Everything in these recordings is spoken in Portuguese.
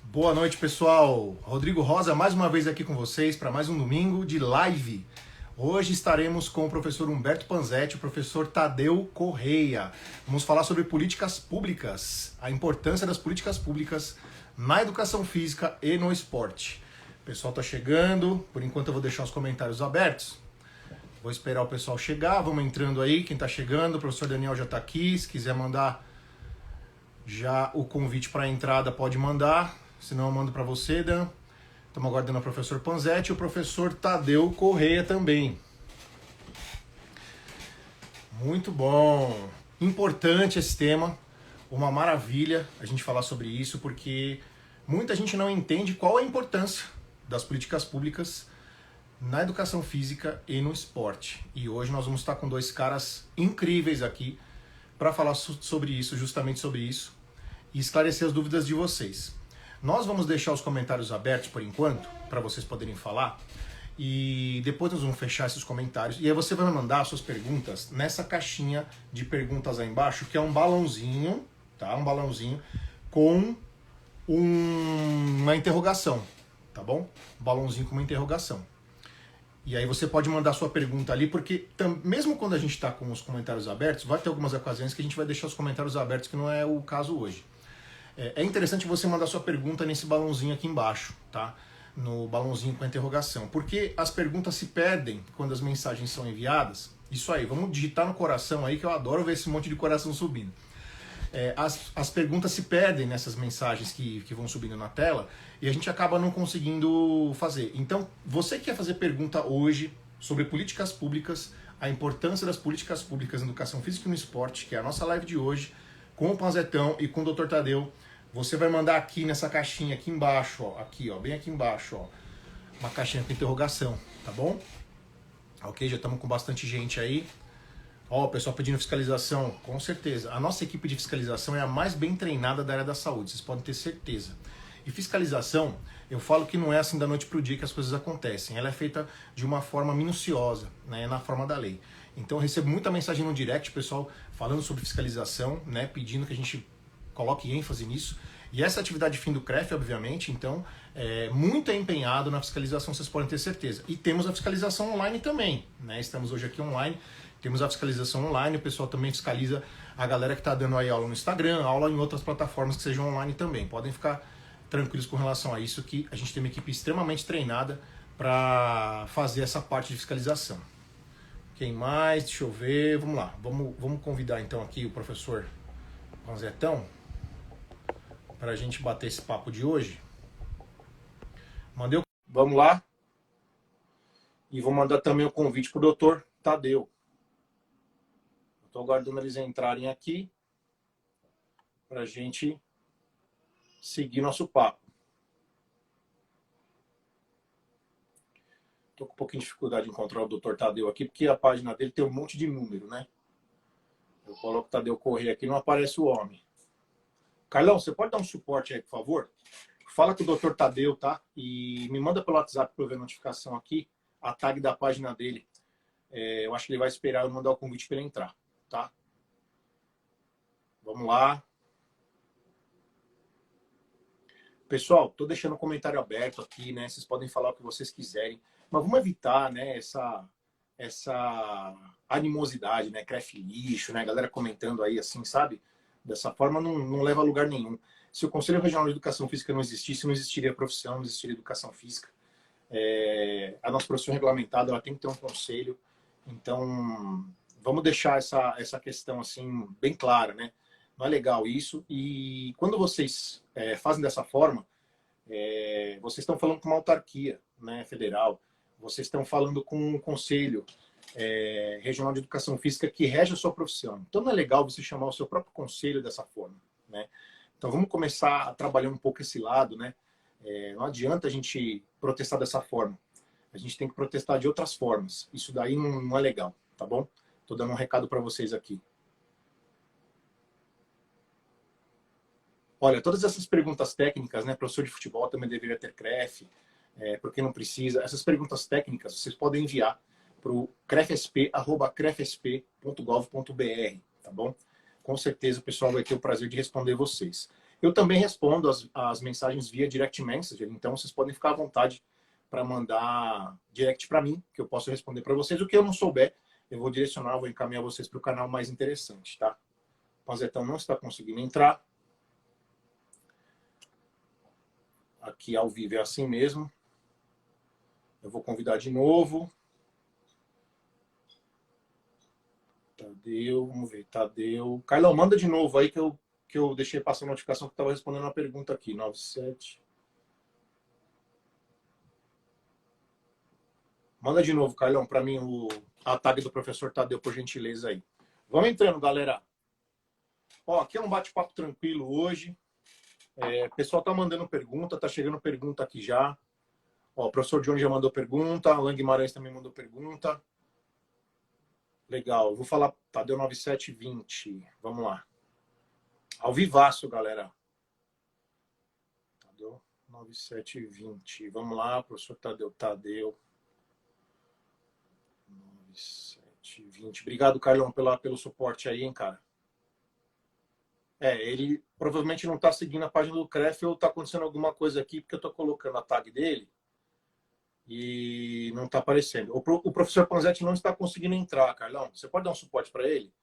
Boa noite, pessoal. Rodrigo Rosa, mais uma vez aqui com vocês para mais um domingo de live. Hoje estaremos com o professor Humberto Panzetti e o professor Tadeu Correia. Vamos falar sobre políticas públicas, a importância das políticas públicas na educação física e no esporte. O pessoal está chegando, por enquanto eu vou deixar os comentários abertos. Vou esperar o pessoal chegar, vamos entrando aí, quem está chegando, o professor Daniel já está aqui, se quiser mandar já o convite para a entrada pode mandar, senão eu mando para você, Dan. Estamos aguardando o professor Panzetti e o professor Tadeu Correia também. Muito bom. Importante esse tema, uma maravilha a gente falar sobre isso, porque muita gente não entende qual é a importância das políticas públicas na educação física e no esporte. E hoje nós vamos estar com dois caras incríveis aqui para falar sobre isso, justamente sobre isso, e esclarecer as dúvidas de vocês. Nós vamos deixar os comentários abertos por enquanto, para vocês poderem falar, e depois nós vamos fechar esses comentários, e aí você vai mandar suas perguntas nessa caixinha de perguntas aí embaixo, que é um balãozinho, tá? Um balãozinho com uma interrogação, tá bom? Um balãozinho com uma interrogação. E aí você pode mandar sua pergunta ali, porque mesmo quando a gente está com os comentários abertos, vai ter algumas ocasiões que a gente vai deixar os comentários abertos, que não é o caso hoje. É interessante você mandar sua pergunta nesse balãozinho aqui embaixo, tá? No balãozinho com a interrogação. Porque as perguntas se perdem quando as mensagens são enviadas. Isso aí, vamos digitar no coração aí, que eu adoro ver esse monte de coração subindo. As perguntas se perdem nessas mensagens que vão subindo na tela e a gente acaba não conseguindo fazer. Então, você que quer fazer pergunta hoje sobre políticas públicas, a importância das políticas públicas na educação física e no esporte, que é a nossa live de hoje, com o Panzetão e com o Dr. Tadeu, você vai mandar aqui nessa caixinha aqui embaixo, ó, aqui, ó, bem aqui embaixo, ó, uma caixinha com interrogação, tá bom? Ok, já estamos com bastante gente aí. Ó, o pessoal pedindo fiscalização, com certeza. A nossa equipe de fiscalização é a mais bem treinada da área da saúde, vocês podem ter certeza. E fiscalização, eu falo que não é assim da noite pro dia que as coisas acontecem. Ela é feita de uma forma minuciosa, né, na forma da lei. Então eu recebo muita mensagem no direct, pessoal falando sobre fiscalização, né, pedindo que a gente coloque ênfase nisso. E essa atividade fim do CREF, obviamente, então, muito é empenhado na fiscalização, vocês podem ter certeza. E temos a fiscalização online também, né? Estamos hoje aqui online, temos a fiscalização online, o pessoal também fiscaliza a galera que está dando aí aula no Instagram, aula em outras plataformas que sejam online também. Podem ficar tranquilos com relação a isso, que a gente tem uma equipe extremamente treinada para fazer essa parte de fiscalização. Quem mais? Deixa eu ver, vamos lá. Vamos convidar então aqui o professor Panzetão para a gente bater esse papo de hoje. Vamos lá. E vou mandar também o convite para o doutor Tadeu. Estou aguardando eles entrarem aqui para a gente seguir nosso papo. Estou com um pouquinho de dificuldade de encontrar o doutor Tadeu aqui, porque a página dele tem um monte de número, né? Eu coloco Tadeu Correia aqui, não aparece o homem. Carlão, você pode dar um suporte aí, por favor? Fala com o doutor Tadeu, tá? E me manda pelo WhatsApp para eu ver a notificação aqui, a tag da página dele. Eu acho que ele vai esperar eu mandar o convite para ele entrar, tá? Vamos lá. Pessoal, tô deixando o comentário aberto aqui, né? Vocês podem falar o que vocês quiserem, mas vamos evitar, né, essa animosidade, né? CREF lixo, né? Galera comentando aí assim, sabe? Dessa forma não leva a lugar nenhum. Se o Conselho Regional de Educação Física não existisse, não existiria a profissão, não existiria a educação física. A nossa profissão regulamentada, ela tem que ter um conselho. Então, vamos deixar essa questão assim bem clara, né? Não é legal isso. E quando vocês fazem dessa forma, vocês estão falando com uma autarquia, né, federal. Vocês estão falando com um conselho regional de educação física que rege a sua profissão. Então não é legal você chamar o seu próprio conselho dessa forma, né? Então vamos começar a trabalhar um pouco esse lado, né? Não adianta a gente protestar dessa forma. A gente tem que protestar de outras formas. Isso daí não é legal, tá bom? Estou dando um recado para vocês aqui. Olha, todas essas perguntas técnicas, né? Professor de futebol também deveria ter CREF, porque não precisa. Essas perguntas técnicas vocês podem enviar para o crefsp@crefsp.gov.br, tá bom? Com certeza o pessoal vai ter o prazer de responder vocês. Eu também respondo as mensagens via direct message, então vocês podem ficar à vontade para mandar direct para mim, que eu posso responder para vocês. O que eu não souber, eu vou direcionar, vou encaminhar vocês para o canal mais interessante, tá? O Panzetão não está conseguindo entrar. Aqui ao vivo é assim mesmo. Eu vou convidar de novo. Tadeu, vamos ver, Tadeu. Carlão, manda de novo aí que eu deixei passar a notificação que estava respondendo uma pergunta aqui. 97. Manda de novo, Carlão, para mim a tag do professor Tadeu, por gentileza aí. Vamos entrando, galera. Ó, aqui é um bate-papo tranquilo hoje. O pessoal tá mandando pergunta, tá chegando pergunta aqui já. Ó, o professor Johnny já mandou pergunta, Alan Guimarães também mandou pergunta. Legal, vou falar, Tadeu 9720. Vamos lá. Ao vivaço, galera. Tadeu 9720. Vamos lá, professor Tadeu. 9720. Obrigado, Carlão, pelo suporte aí, hein, cara. Ele provavelmente não está seguindo a página do CREF ou está acontecendo alguma coisa aqui, porque eu estou colocando a tag dele e não está aparecendo. O professor Panzetti não está conseguindo entrar, Carlão. Você pode dar um suporte para ele?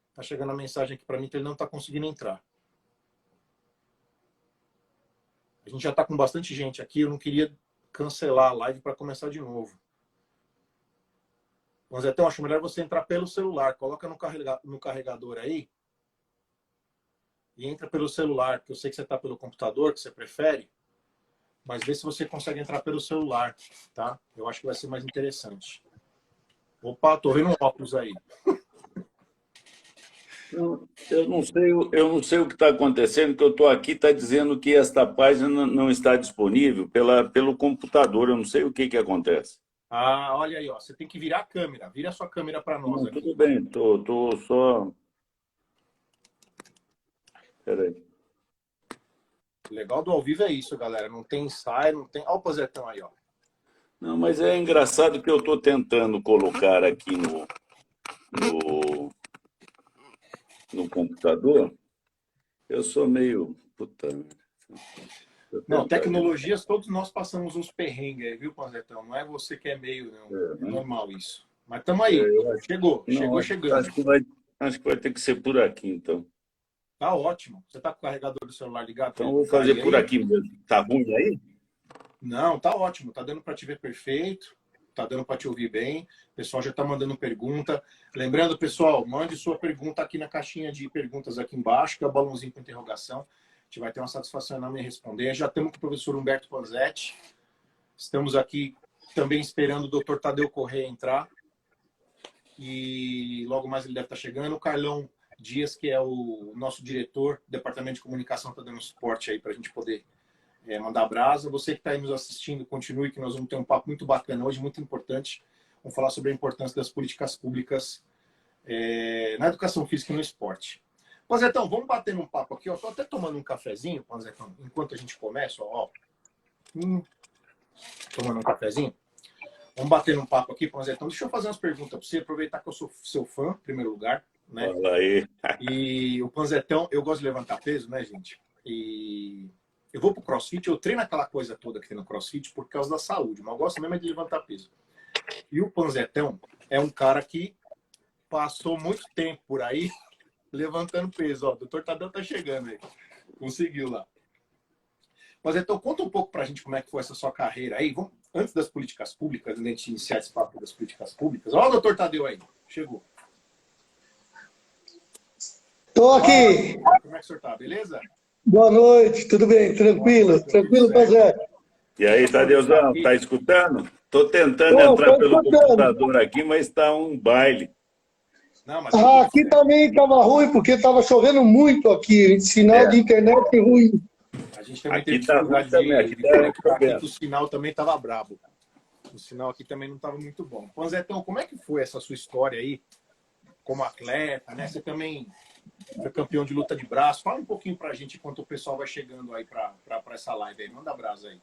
Está chegando a mensagem aqui para mim que ele não está conseguindo entrar. A gente já está com bastante gente aqui, eu não queria cancelar a live para começar de novo. Panzetão, acho melhor você entrar pelo celular. Coloca no carregador aí. E entra pelo celular, porque eu sei que você está pelo computador, que você prefere, mas vê se você consegue entrar pelo celular, tá? Eu acho que vai ser mais interessante. Opa, tô vendo um óculos aí. Eu não sei o que está acontecendo, que eu estou aqui, está dizendo que esta página não está disponível pelo computador, eu não sei o que acontece. Ah, olha aí, ó, você tem que virar a câmera, vira a sua câmera para nós aqui. Tudo bem, tô só... Peraí. O legal do ao vivo é isso, galera, não tem ensaio, não tem... Olha o Panzetão aí, ó. Não, mas é engraçado que eu estou tentando colocar aqui no computador, eu sou meio... Puta... Não, tecnologias, todos nós passamos uns perrengues aí, viu, Panzetão? Não é você que é meio, não. É normal isso. Mas estamos aí. Chegou chegando. Acho que vai ter que ser por aqui, então. Tá ótimo. Você tá com o carregador do celular ligado? Então, vou fazer por aqui mesmo. Tá ruim aí? Não, tá ótimo. Tá dando para te ver perfeito. Tá dando para te ouvir bem. O pessoal já tá mandando pergunta. Lembrando, pessoal, mande sua pergunta aqui na caixinha de perguntas aqui embaixo, que é o balãozinho com interrogação. A gente vai ter uma satisfação enorme em responder. Já estamos com o professor Humberto Panzetti. Estamos aqui também esperando o doutor Tadeu Corrêa entrar. E logo mais ele deve estar chegando. O Carlão Dias, que é o nosso diretor do Departamento de Comunicação, está dando suporte aí para a gente poder mandar brasa. Você que está aí nos assistindo, continue, que nós vamos ter um papo muito bacana hoje, muito importante. Vamos falar sobre a importância das políticas públicas na educação física e no esporte. Panzetão, vamos bater um papo aqui. Estou até tomando um cafezinho, Panzetão, enquanto a gente começa. Tomando um cafezinho. Vamos bater um papo aqui, Panzetão. Deixa eu fazer umas perguntas para você, aproveitar que eu sou seu fã, em primeiro lugar. Né? Fala aí. E o Panzetão, eu gosto de levantar peso, né, gente? E eu vou pro CrossFit, eu treino aquela coisa toda que tem no CrossFit por causa da saúde, mas eu gosto mesmo de levantar peso. E o Panzetão é um cara que passou muito tempo por aí levantando peso. Ó, o doutor Tadeu tá chegando aí. Conseguiu lá. Panzetão, conta um pouco pra gente como é que foi essa sua carreira aí. Antes das políticas públicas, antes de a gente iniciar esse papo das políticas públicas. Ó, o doutor Tadeu aí. Chegou. Estou aqui. Como é que o senhor tá? Beleza? Boa noite, tudo bem? Tranquilo? Tranquilo, Pazé? E aí, Tadeuzão, tá escutando? Estou tentando entrar pelo computador aqui, mas está um baile. Não, mas aqui também estava ruim, porque estava chovendo muito aqui, sinal de internet ruim. A gente também aqui teve dificuldade de conectar aqui, que o sinal também estava brabo. O sinal aqui também não estava muito bom. Panzetão, como é que foi essa sua história aí como atleta, né? Você também foi campeão de luta de braço. Fala um pouquinho pra gente enquanto o pessoal vai chegando aí pra essa live aí. Manda brasa aí.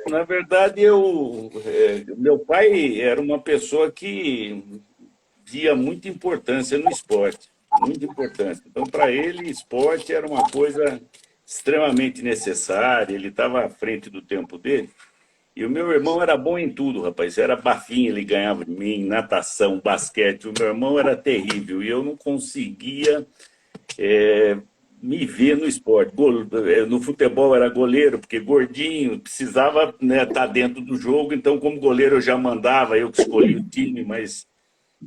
Na verdade, meu pai era uma pessoa que via muita importância no esporte, muita importância. Então, para ele, esporte era uma coisa extremamente necessária, ele estava à frente do tempo dele. E o meu irmão era bom em tudo, rapaz. Era bafinho, ele ganhava de mim, natação, basquete. O meu irmão era terrível e eu não conseguia me ver no esporte. No futebol era goleiro, porque gordinho, precisava, né, estar dentro do jogo. Então, como goleiro, eu já mandava, eu que escolhi o time, mas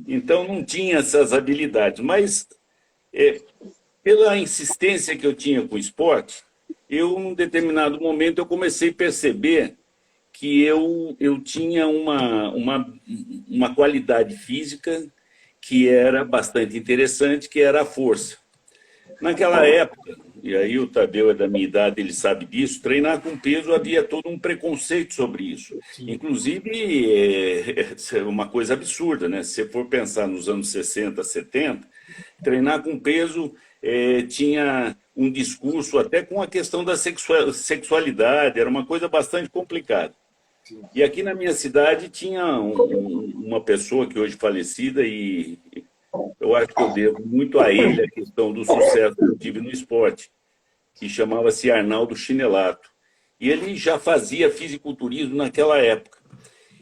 então não tinha essas habilidades. Mas pela insistência que eu tinha com o esporte, num determinado momento, eu comecei a perceber que eu tinha uma qualidade física que era bastante interessante, que era a força. Naquela época, e aí o Tadeu é da minha idade, ele sabe disso, treinar com peso havia todo um preconceito sobre isso. Sim. Inclusive, é uma coisa absurda, né? Se você for pensar nos anos 60, 70, treinar com peso tinha um discurso até com a questão da sexualidade, era uma coisa bastante complicada. E aqui na minha cidade tinha uma pessoa que hoje é falecida e eu acho que eu devo muito a ele a questão do sucesso que eu tive no esporte, que chamava-se Arnaldo Chinelato. E ele já fazia fisiculturismo naquela época.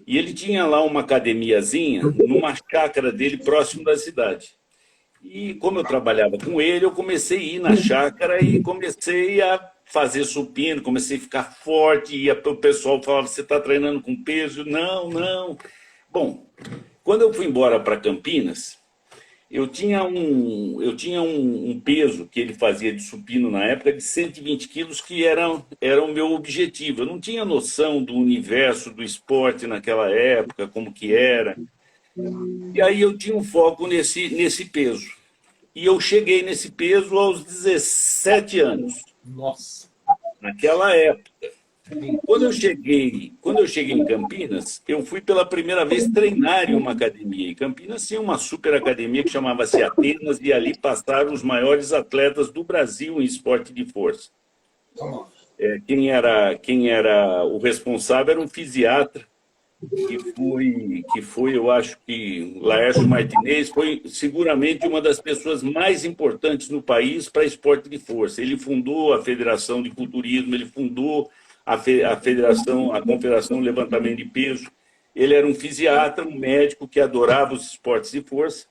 E ele tinha lá uma academiazinha numa chácara dele próximo da cidade. E como eu trabalhava com ele, eu comecei a ir na chácara e comecei a fazer supino, comecei a ficar forte, e o pessoal falava, você está treinando com peso? Não, não. Bom, quando eu fui embora para Campinas, eu tinha um peso que ele fazia de supino na época de 120 quilos, que era o meu objetivo. Eu não tinha noção do universo do esporte naquela época, como que era. E aí eu tinha um foco nesse peso. E eu cheguei nesse peso aos 17 anos. Nossa. Naquela época. Quando eu cheguei em Campinas, eu fui pela primeira vez treinar em uma academia. E Campinas tinha uma super academia que chamava-se Atenas, e ali passaram os maiores atletas do Brasil em esporte de força. Quem era o responsável era um fisiatra, que foi, eu acho que Laércio Martinez, foi seguramente uma das pessoas mais importantes no país para esporte de força. Ele fundou a Federação de Culturismo, ele fundou a Confederação de Levantamento de Peso. Ele era um fisiatra, um médico que adorava os esportes de força.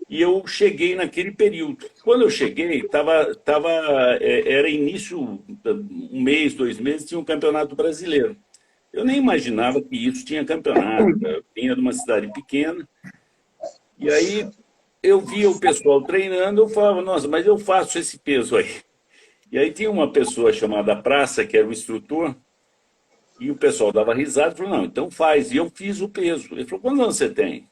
E eu cheguei naquele período. Quando eu cheguei, era início, um mês, 2 meses, tinha um campeonato brasileiro. Eu nem imaginava que isso tinha campeonato. Eu vinha de uma cidade pequena. E aí eu via o pessoal treinando, eu falava, nossa, mas eu faço esse peso aí. E aí tinha uma pessoa chamada Praça, que era o instrutor, e o pessoal dava risada e falou, não, então faz. E eu fiz o peso. Ele falou, quantos anos você tem?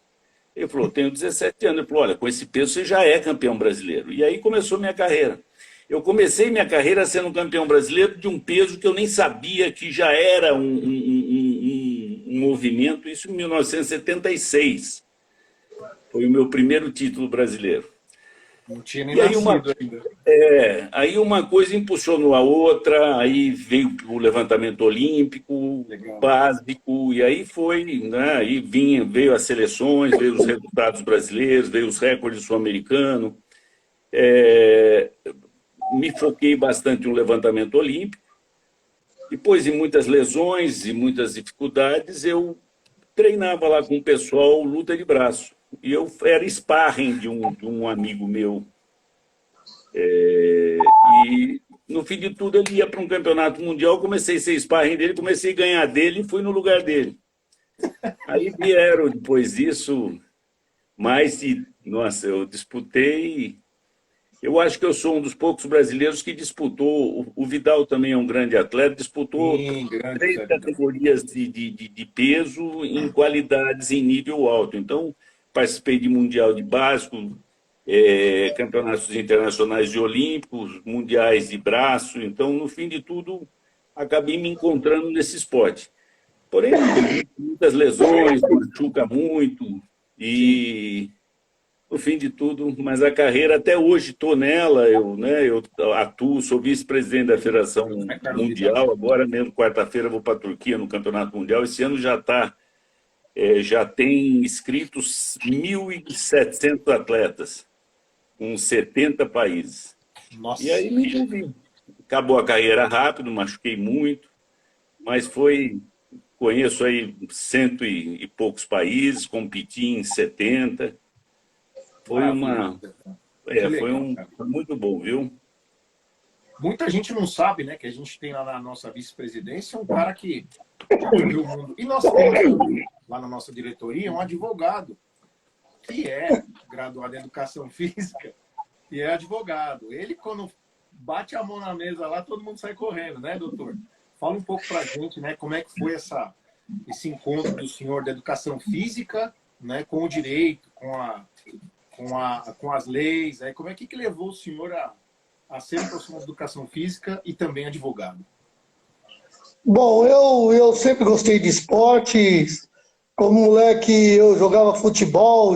Ele falou, tenho 17 anos. Ele falou, olha, com esse peso você já é campeão brasileiro. E aí começou minha carreira. Eu comecei minha carreira sendo campeão brasileiro de um peso que eu nem sabia que já era um movimento, isso em 1976. Foi o meu primeiro título brasileiro. Não tinha nem nascido ainda. Aí uma coisa impulsionou a outra, aí veio o levantamento olímpico, legal, básico, e aí foi, né, aí veio as seleções, veio os resultados brasileiros, veio os recordes sul-americanos. Me foquei bastante no levantamento olímpico. Depois de muitas lesões e muitas dificuldades, eu treinava lá com o pessoal luta de braço. E eu era sparring de um amigo meu. E, no fim de tudo, ele ia para um campeonato mundial, comecei a ser sparring dele, comecei a ganhar dele e fui no lugar dele. Aí vieram, depois disso, mais de... Nossa, eu disputei... Eu acho que eu sou um dos poucos brasileiros que disputou, o Vidal também é um grande atleta, disputou 3 categorias de peso em qualidades em nível alto. Então, participei de mundial de básico, campeonatos internacionais de olímpicos, mundiais de braço. Então, no fim de tudo, acabei me encontrando nesse esporte. Porém, muitas lesões, machuca muito e... No fim de tudo, mas a carreira até hoje estou nela, eu atuo, sou vice-presidente da Federação Mundial, agora mesmo quarta-feira vou para a Turquia no Campeonato Mundial, esse ano já tem inscritos 1.700 atletas. com 70 países. Nossa. E aí me envolvi. Acabou a carreira rápido, machuquei muito, mas conheço aí 100 e poucos países, competi em 70. Foi muito bom, viu? Muita gente não sabe, né, que a gente tem lá na nossa vice-presidência um cara que já viveu o mundo. E nós temos também, lá na nossa diretoria, um advogado que é graduado em Educação Física e é advogado. Ele, quando bate a mão na mesa lá, todo mundo sai correndo, né, doutor? Fala um pouco pra gente, né, como é que foi esse encontro do senhor da Educação Física, né, com o direito, com as leis, aí como é que levou o senhor a ser um profissional de Educação Física e também advogado? Bom, eu sempre gostei de esportes. Como moleque, eu jogava futebol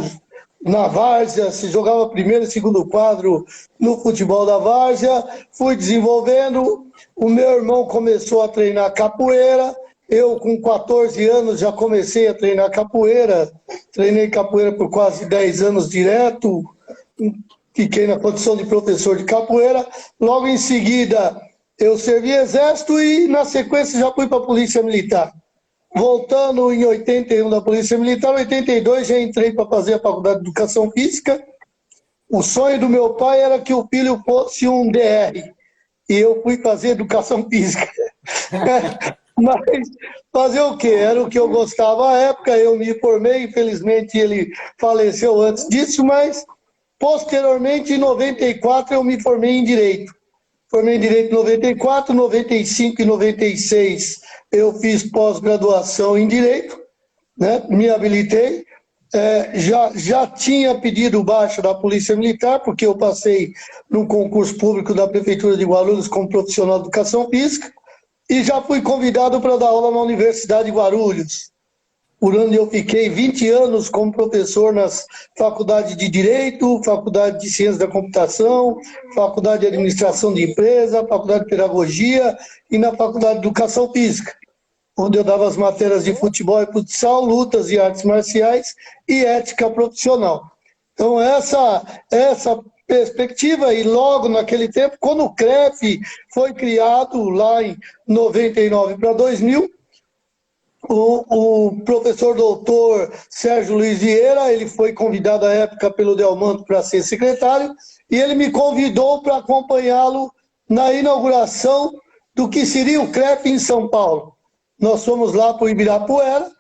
na várzea, se jogava primeiro e segundo quadro no futebol da várzea. Fui desenvolvendo. O meu irmão começou a treinar capoeira. Eu, com 14 anos, já comecei a treinar capoeira. Treinei capoeira por quase 10 anos direto. Fiquei na condição de professor de capoeira. Logo em seguida, eu servi exército e, na sequência, já fui para a Polícia Militar. Voltando em 81 da Polícia Militar, em 82 já entrei para fazer a Faculdade de Educação Física. O sonho do meu pai era que o filho fosse um DR. E eu fui fazer Educação Física. Mas fazer o quê? Era o que eu gostava à época, eu me formei, infelizmente ele faleceu antes disso, mas posteriormente, em 94, eu me formei em Direito. Formei em Direito em 94, 95 e 96 eu fiz pós-graduação em Direito, né? Me habilitei. Já tinha pedido baixa da Polícia Militar, porque eu passei num concurso público da Prefeitura de Guarulhos como profissional de Educação Física, e já fui convidado para dar aula na Universidade de Guarulhos, por onde eu fiquei 20 anos como professor nas faculdades de Direito, Faculdade de Ciências da Computação, Faculdade de Administração de Empresa, Faculdade de Pedagogia e na Faculdade de Educação Física, onde eu dava as matérias de futebol e futsal, lutas e artes marciais e ética profissional. Então, essa perspectiva, e logo naquele tempo, quando o CREF foi criado, lá em 99 para 2000, o professor doutor Sérgio Luiz Vieira, ele foi convidado à época pelo Delmanto para ser secretário, e ele me convidou para acompanhá-lo na inauguração do que seria o CREF em São Paulo. Nós fomos lá para o Ibirapuera,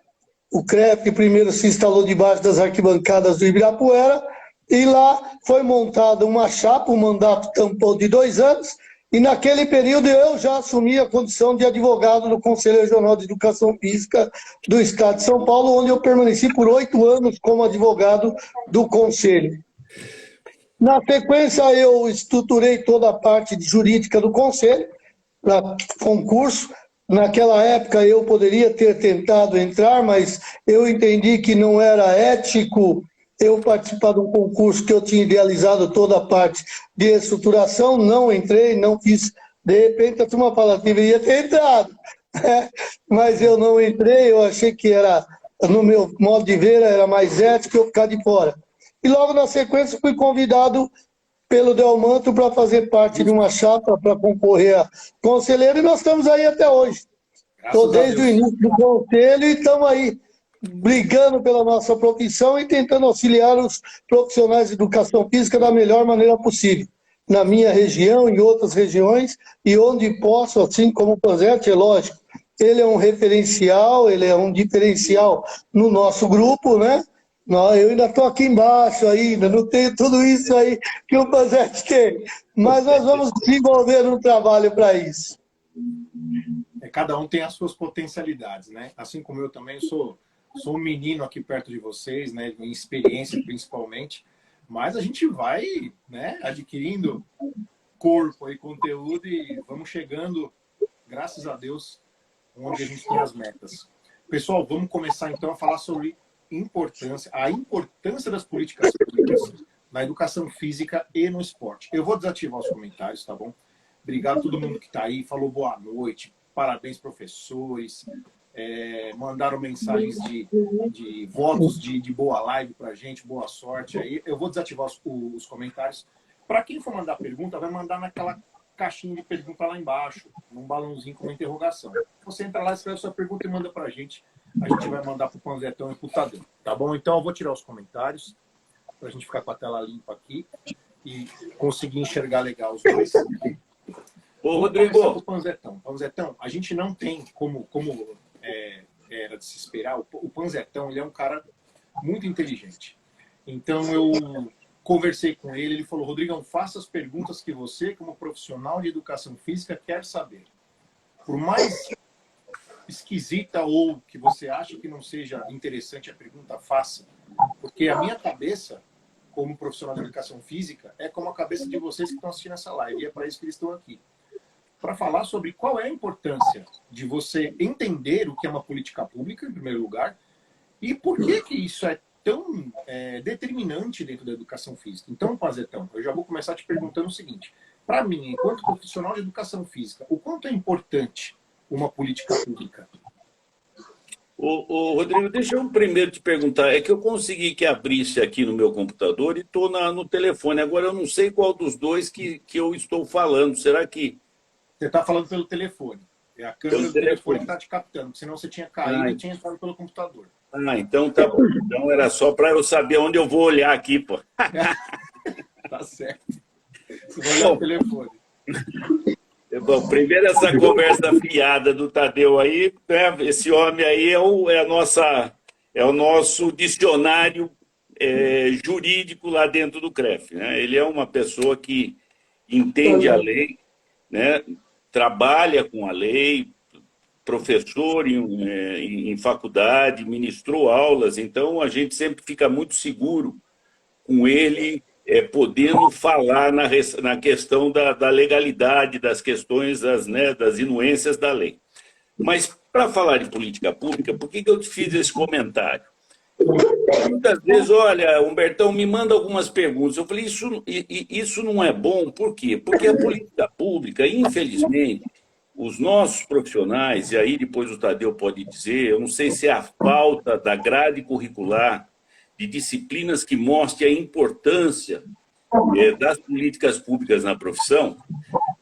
o CREF primeiro se instalou debaixo das arquibancadas do Ibirapuera, e lá foi montada uma chapa, um mandato tampão de 2 anos, e naquele período eu já assumi a condição de advogado do Conselho Regional de Educação Física do Estado de São Paulo, onde eu permaneci por 8 anos como advogado do Conselho. Na sequência, eu estruturei toda a parte jurídica do Conselho, para concurso. Naquela época eu poderia ter tentado entrar, mas eu entendi que não era ético eu participar de um concurso que eu tinha idealizado toda a parte de estruturação, não entrei, não fiz. De repente a turma fala que deveria ter entrado, mas eu não entrei, eu achei que era, no meu modo de ver, era mais ético eu ficar de fora. E logo na sequência fui convidado pelo Delmanto para fazer parte de uma chapa para concorrer a conselheiro, e nós estamos aí até hoje. Estou desde o início do conselho e estamos aí brigando pela nossa profissão e tentando auxiliar os profissionais de educação física da melhor maneira possível. Na minha região, em outras regiões, e onde posso, assim como o projeto, é lógico, ele é um referencial, ele é um diferencial no nosso grupo, né? Eu ainda estou aqui embaixo ainda, não tenho tudo isso aí que o Panzetti tem, mas nós vamos desenvolver um trabalho para isso. Cada um tem as suas potencialidades, né? Assim como eu também sou um menino aqui perto de vocês, né? Em experiência principalmente, mas a gente vai, né, adquirindo corpo e conteúdo e vamos chegando, graças a Deus, onde a gente tem as metas. Pessoal, vamos começar então a falar sobre a importância das políticas públicas na educação física e no esporte. Eu vou desativar os comentários, tá bom? Obrigado a todo mundo que está aí, falou boa noite, parabéns, professores. mandaram mensagens de votos de boa live pra gente, boa sorte aí. Eu vou desativar os comentários. Para quem for mandar pergunta, vai mandar naquela caixinha de pergunta lá embaixo, num balãozinho com uma interrogação. Você entra lá, escreve sua pergunta e manda pra gente. A gente vai mandar pro Panzetão e pro Tadeu, tá bom? Então eu vou tirar os comentários pra gente ficar com a tela limpa aqui e conseguir enxergar legal os dois. Ô, Rodrigo. Panzetão. Panzetão, a gente não tem como era de se esperar. O Panzetão, ele é um cara muito inteligente. Então eu conversei com ele, ele falou: Rodrigão, faça as perguntas que você, como profissional de educação física, quer saber. Por mais esquisita ou que você ache que não seja interessante a pergunta, faça. Porque a minha cabeça, como profissional de educação física, é como a cabeça de vocês que estão assistindo essa live. E é para isso que eles estão aqui. Para falar sobre qual é a importância de você entender o que é uma política pública, em primeiro lugar, e por que isso é tão determinante dentro da educação física. Então, Pazetão, eu já vou começar te perguntando o seguinte. Para mim, enquanto profissional de educação física, o quanto é importante uma política pública? Ô, Rodrigo, deixa eu primeiro te perguntar. É que eu consegui que abrisse aqui no meu computador e estou no telefone. Agora eu não sei qual dos dois que eu estou falando. Será que... Você está falando pelo telefone. É a câmera do telefone que está te captando. Senão você tinha caído e tinha entrado pelo computador. Ah, então tá bom. Então era só para eu saber onde eu vou olhar aqui, pô. Tá certo. Você vai olhar o telefone. Bom, primeiro essa conversa fiada do Tadeu aí, né? Esse homem aí é o nosso dicionário jurídico lá dentro do CREF, né? Ele é uma pessoa que entende a lei, né? Trabalha com a lei, professor em faculdade, ministrou aulas, então a gente sempre fica muito seguro com ele, podendo falar na questão da legalidade, das questões, das inuências da lei. Mas, para falar de política pública, por que eu te fiz esse comentário? Muitas vezes, olha, Humbertão, me manda algumas perguntas. Eu falei, isso não é bom, por quê? Porque a política pública, infelizmente, os nossos profissionais, e aí depois o Tadeu pode dizer, eu não sei se é a falta da grade curricular, de disciplinas que mostrem a importância das políticas públicas na profissão,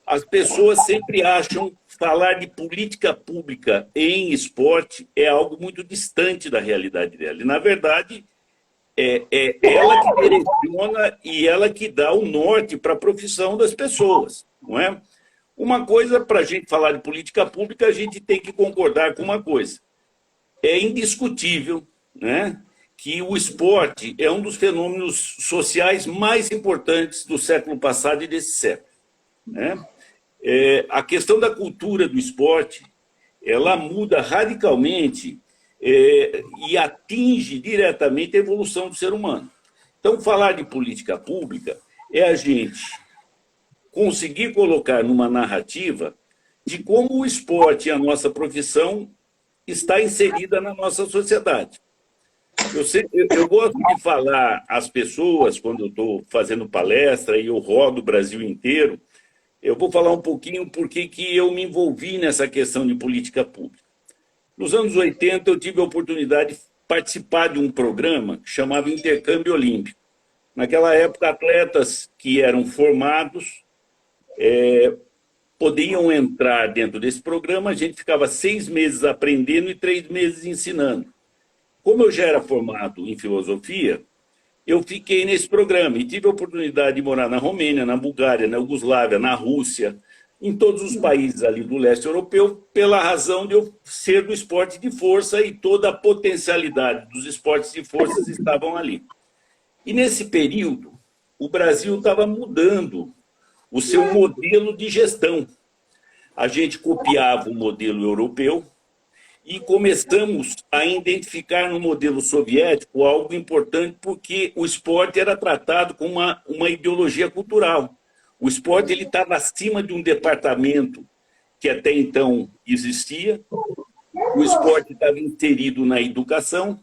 as pessoas sempre acham falar de política pública em esporte é algo muito distante da realidade dela. E, na verdade, é ela que direciona e ela que dá o norte para a profissão das pessoas, não é? Uma coisa, para a gente falar de política pública, a gente tem que concordar com uma coisa. É indiscutível, né, que o esporte é um dos fenômenos sociais mais importantes do século passado e desse século, né? A questão da cultura do esporte, ela muda radicalmente e atinge diretamente a evolução do ser humano. Então, falar de política pública é a gente conseguir colocar numa narrativa de como o esporte e a nossa profissão está inserida na nossa sociedade. Eu gosto de falar às pessoas, quando eu estou fazendo palestra e eu rodo o Brasil inteiro, eu vou falar um pouquinho por que eu me envolvi nessa questão de política pública. Nos anos 80, eu tive a oportunidade de participar de um programa que chamava Intercâmbio Olímpico. Naquela época, atletas que eram formados podiam entrar dentro desse programa, a gente ficava 6 meses aprendendo e 3 meses ensinando. Como eu já era formado em filosofia, eu fiquei nesse programa e tive a oportunidade de morar na Romênia, na Bulgária, na Iugoslávia, na Rússia, em todos os países ali do leste europeu, pela razão de eu ser do esporte de força e toda a potencialidade dos esportes de forças estavam ali. E nesse período, o Brasil estava mudando o seu modelo de gestão. A gente copiava o modelo europeu e começamos a identificar no modelo soviético algo importante, porque o esporte era tratado como uma ideologia cultural. O esporte estava acima de um departamento que até então existia. O esporte estava inserido na educação.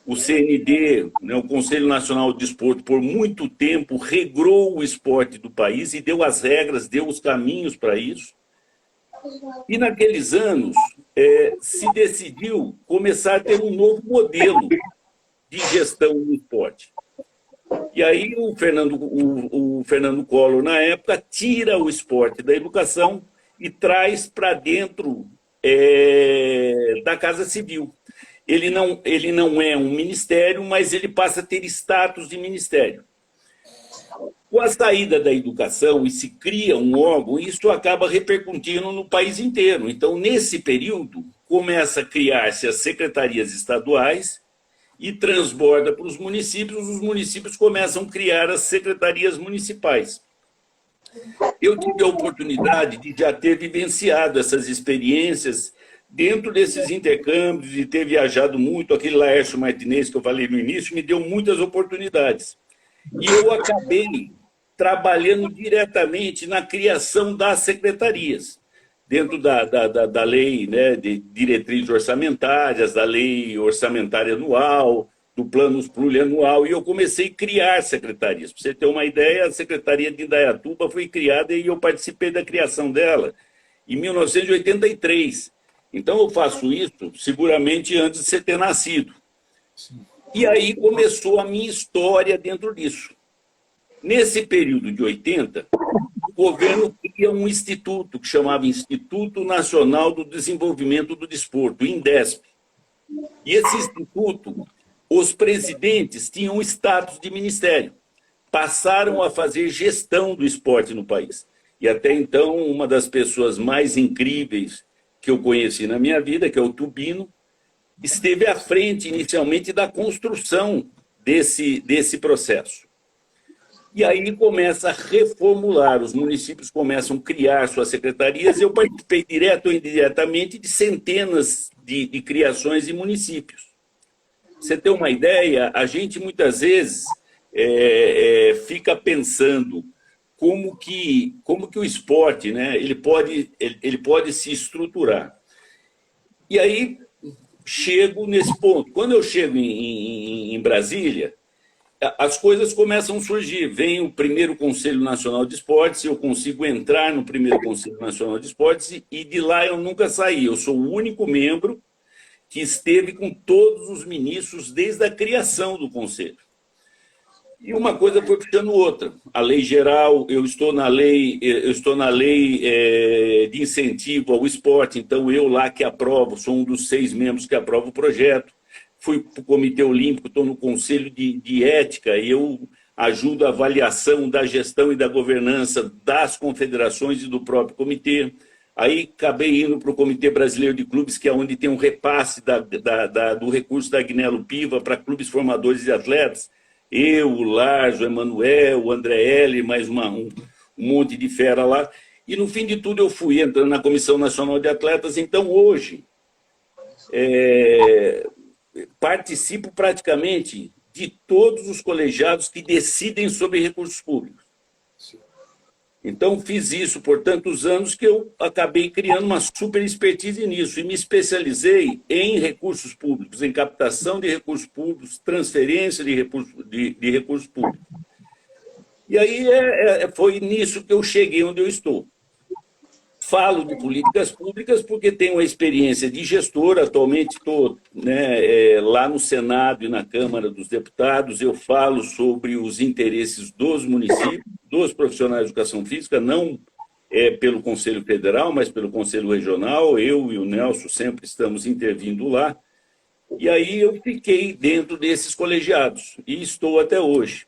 O CND, né, o Conselho Nacional de Desporto, por muito tempo regrou o esporte do país e deu as regras, deu os caminhos para isso. E naqueles anos se decidiu começar a ter um novo modelo de gestão no esporte. E aí o Fernando Collor, na época, tira o esporte da educação e traz para dentro da Casa Civil. Ele não é um ministério, mas ele passa a ter status de ministério. Com a saída da educação e se cria um órgão, isso acaba repercutindo no país inteiro. Então, nesse período, começa a criar-se as secretarias estaduais e transborda para os municípios começam a criar as secretarias municipais. Eu tive a oportunidade de já ter vivenciado essas experiências dentro desses intercâmbios e ter viajado muito. Aquele Laércio Martinez que eu falei no início me deu muitas oportunidades. E eu acabei trabalhando diretamente na criação das secretarias, dentro da lei, né, de diretrizes orçamentárias, da lei orçamentária anual, do plano plurianual, e eu comecei a criar secretarias. Para você ter uma ideia, a Secretaria de Indaiatuba foi criada e eu participei da criação dela em 1983. Então eu faço isso seguramente antes de você ter nascido. Sim. E aí começou a minha história dentro disso. Nesse período de 80, o governo cria um instituto que chamava Instituto Nacional do Desenvolvimento do Desporto, o INDESP. E esse instituto, os presidentes tinham status de ministério, passaram a fazer gestão do esporte no país. E até então, uma das pessoas mais incríveis que eu conheci na minha vida, que é o Tubino, esteve à frente inicialmente da construção desse processo. E aí começa a reformular, os municípios começam a criar suas secretarias. Eu participei direto ou indiretamente de centenas de criações de municípios. Você ter uma ideia, a gente muitas vezes fica pensando como que o esporte, né, ele pode se estruturar. E aí chego nesse ponto. Quando eu chego em Brasília, as coisas começam a surgir. Vem o primeiro Conselho Nacional de Esportes, eu consigo entrar no primeiro Conselho Nacional de Esportes e de lá eu nunca saí. Eu sou o único membro que esteve com todos os ministros desde a criação do Conselho. E uma coisa foi puxando outra. A lei geral, eu estou na lei de incentivo ao esporte, então eu lá que aprovo, sou um dos 6 membros que aprova o projeto. Fui para o Comitê Olímpico, estou no Conselho de Ética e eu ajudo a avaliação da gestão e da governança das confederações e do próprio comitê. Aí acabei indo para o Comitê Brasileiro de Clubes, que é onde tem um repasse do recurso da Agnello Piva para clubes formadores de atletas. Eu, o Lars, o Emanuel, o André L, mais um monte de fera lá. E no fim de tudo eu fui entrando na Comissão Nacional de Atletas. Então hoje participo praticamente de todos os colegiados que decidem sobre recursos públicos. Então, fiz isso por tantos anos que eu acabei criando uma super expertise nisso e me especializei em recursos públicos, em captação de recursos públicos, transferência de recursos públicos. E aí foi nisso que eu cheguei onde eu estou. Falo de políticas públicas porque tenho uma experiência de gestor. Atualmente estou lá no Senado e na Câmara dos Deputados. Eu falo sobre os interesses dos municípios, dos profissionais de educação física, não pelo Conselho Federal, mas pelo Conselho Regional. Eu e o Nelson sempre estamos intervindo lá. E aí eu fiquei dentro desses colegiados e estou até hoje.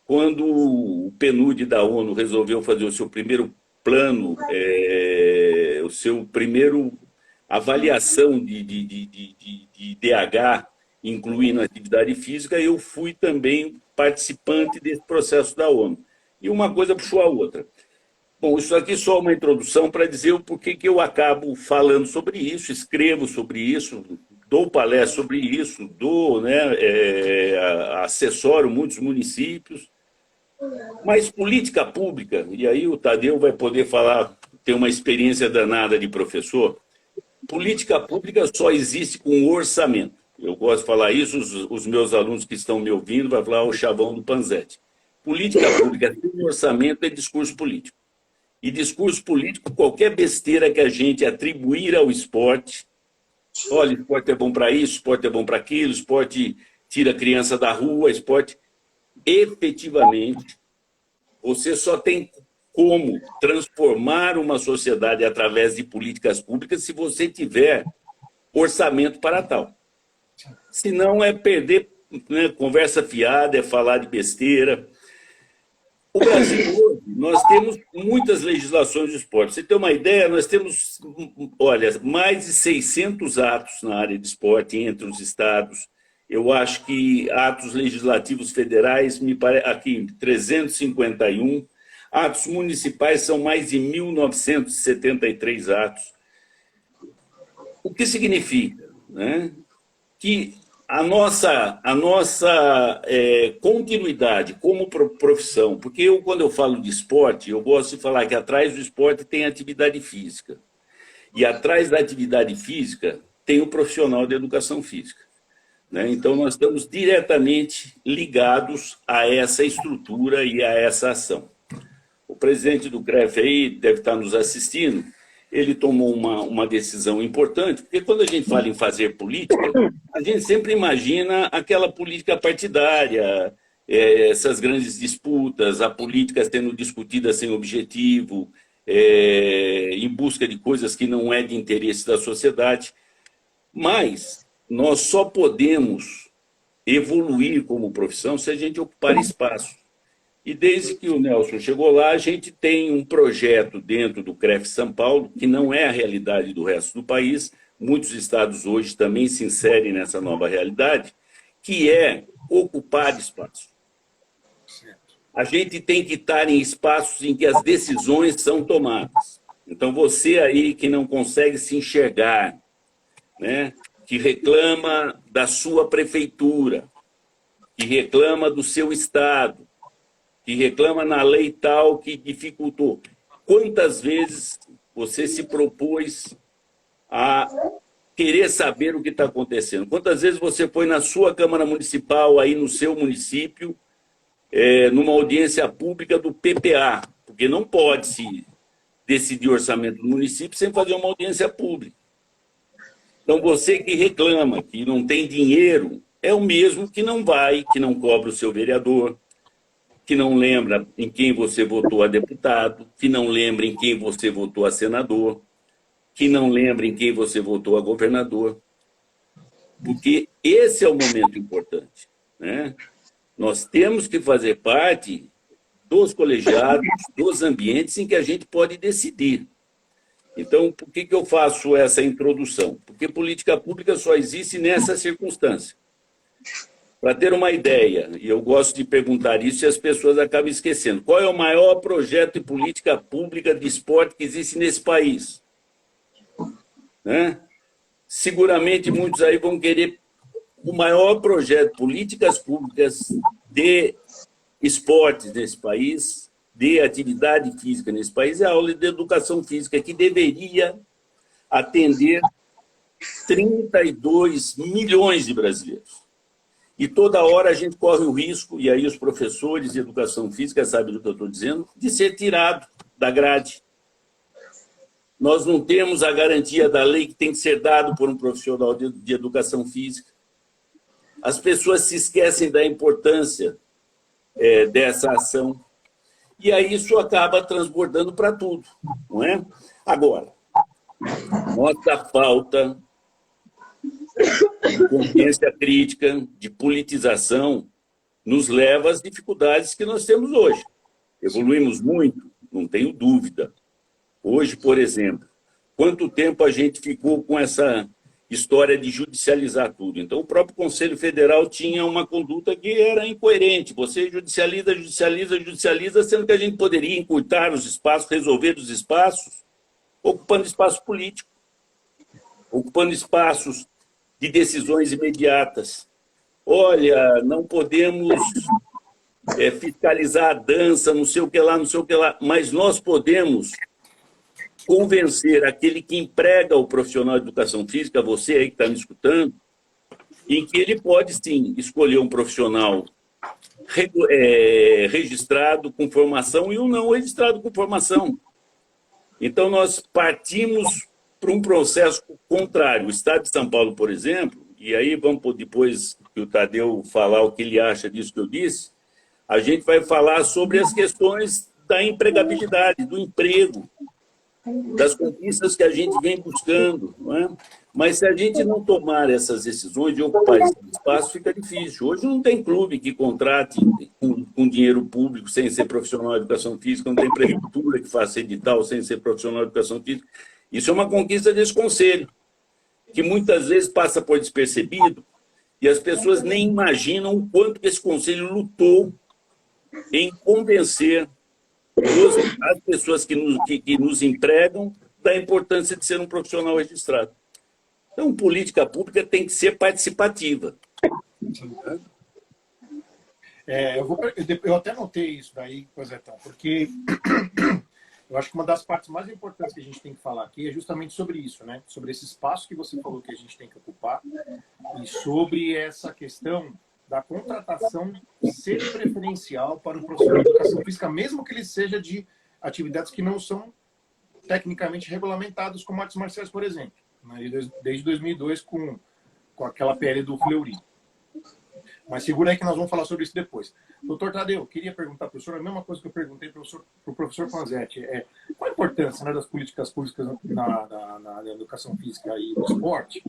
Quando o PNUD da ONU resolveu fazer o seu primeiro plano, o seu primeiro avaliação de DH, incluindo a atividade física, eu fui também participante desse processo da ONU. E uma coisa puxou a outra. Bom, isso aqui é só uma introdução para dizer o porquê que eu acabo falando sobre isso, escrevo sobre isso, dou palestra sobre isso, assessoro muitos municípios. Mas política pública, e aí o Tadeu vai poder falar, ter uma experiência danada de professor, política pública só existe com orçamento. Eu gosto de falar isso, os meus alunos que estão me ouvindo vão falar o chavão do Panzetti. Política pública sem orçamento é discurso político. E discurso político, qualquer besteira que a gente atribuir ao esporte, olha, esporte é bom para isso, esporte é bom para aquilo, esporte tira a criança da rua, esporte... Efetivamente, você só tem como transformar uma sociedade através de políticas públicas se você tiver orçamento para tal. Senão é perder, né, conversa fiada, é falar de besteira. O Brasil hoje, nós temos muitas legislações de esporte. Você tem uma ideia, nós temos, olha, mais de 600 atos na área de esporte entre os estados. Eu acho que atos legislativos federais, me parece, aqui, 351. Atos municipais são mais de 1.973 atos. O que significa? Né? Que a nossa continuidade como profissão, porque quando eu falo de esporte, eu gosto de falar que atrás do esporte tem atividade física. E atrás da atividade física tem o profissional de educação física. Né? Então, nós estamos diretamente ligados a essa estrutura e a essa ação. O presidente do CREF aí deve estar nos assistindo, ele tomou uma decisão importante, porque quando a gente fala em fazer política, a gente sempre imagina aquela política partidária, essas grandes disputas, a política sendo discutida sem objetivo, em busca de coisas que não é de interesse da sociedade. Mas nós só podemos evoluir como profissão se a gente ocupar espaço. E desde que o Nelson chegou lá, a gente tem um projeto dentro do CREF São Paulo, que não é a realidade do resto do país, muitos estados hoje também se inserem nessa nova realidade, que é ocupar espaço. A gente tem que estar em espaços em que as decisões são tomadas. Então, você aí que não consegue se enxergar, né, que reclama da sua prefeitura, que reclama do seu estado, que reclama na lei tal que dificultou. Quantas vezes você se propôs a querer saber o que está acontecendo? Quantas vezes você foi na sua Câmara Municipal, aí no seu município, numa audiência pública do PPA? Porque não pode se decidir orçamento do município sem fazer uma audiência pública. Então, você que reclama que não tem dinheiro, é o mesmo que não vai, que não cobra o seu vereador, que não lembra em quem você votou a deputado, que não lembra em quem você votou a senador, que não lembra em quem você votou a governador. Porque esse é o momento importante. Né? Nós temos que fazer parte dos colegiados, dos ambientes em que a gente pode decidir. Então, por que eu faço essa introdução? Porque política pública só existe nessa circunstância. Para ter uma ideia, e eu gosto de perguntar isso e as pessoas acabam esquecendo, qual é o maior projeto de política pública de esporte que existe nesse país? Né? Seguramente muitos aí vão querer o maior projeto de políticas públicas de esportes nesse país, de atividade física nesse país, é a aula de educação física, que deveria atender 32 milhões de brasileiros. E toda hora a gente corre o risco, e aí os professores de educação física sabem do que eu estou dizendo, de ser tirado da grade. Nós não temos a garantia da lei que tem que ser dado por um profissional de educação física. As pessoas se esquecem da importância dessa ação. E aí isso acaba transbordando para tudo, não é? Agora, nossa falta de consciência crítica, de politização, nos leva às dificuldades que nós temos hoje. Evoluímos muito, não tenho dúvida. Hoje, por exemplo, quanto tempo a gente ficou com essa história de judicializar tudo? Então, o próprio Conselho Federal tinha uma conduta que era incoerente. Você judicializa, judicializa, judicializa, sendo que a gente poderia encurtar os espaços, resolver os espaços, ocupando espaço político, ocupando espaços de decisões imediatas. Olha, não podemos fiscalizar a dança, não sei o que lá, não sei o que lá, mas nós podemos convencer aquele que emprega o profissional de educação física, você aí que está me escutando, em que ele pode, sim, escolher um profissional registrado com formação e um não registrado com formação. Então, nós partimos para um processo contrário. O Estado de São Paulo, por exemplo, e aí vamos depois que o Tadeu falar o que ele acha disso que eu disse, a gente vai falar sobre as questões da empregabilidade, do emprego, das conquistas que a gente vem buscando, não é? Mas se a gente não tomar essas decisões de ocupar esse espaço, fica difícil. Hoje não tem clube que contrate com dinheiro público sem ser profissional de educação física, não tem prefeitura que faça edital sem ser profissional de educação física. Isso é uma conquista desse conselho, que muitas vezes passa por despercebido e as pessoas nem imaginam o quanto que esse conselho lutou em convencer as pessoas que nos empregam da importância de ser um profissional registrado. Então, política pública tem que ser participativa. Eu até notei isso daí, Cosetão, porque eu acho que uma das partes mais importantes que a gente tem que falar aqui é justamente sobre isso, né? Sobre esse espaço que você falou que a gente tem que ocupar e sobre essa questão da contratação ser preferencial para um profissional de educação física, mesmo que ele seja de atividades que não são tecnicamente regulamentadas, como artes marciais, por exemplo, né? Desde 2002 com aquela PL do Fleury. Mas segura aí que nós vamos falar sobre isso depois. Doutor Tadeu, queria perguntar para o professor a mesma coisa que eu perguntei para o professor Panzetti. Qual a importância, né, das políticas públicas na educação física e no esporte?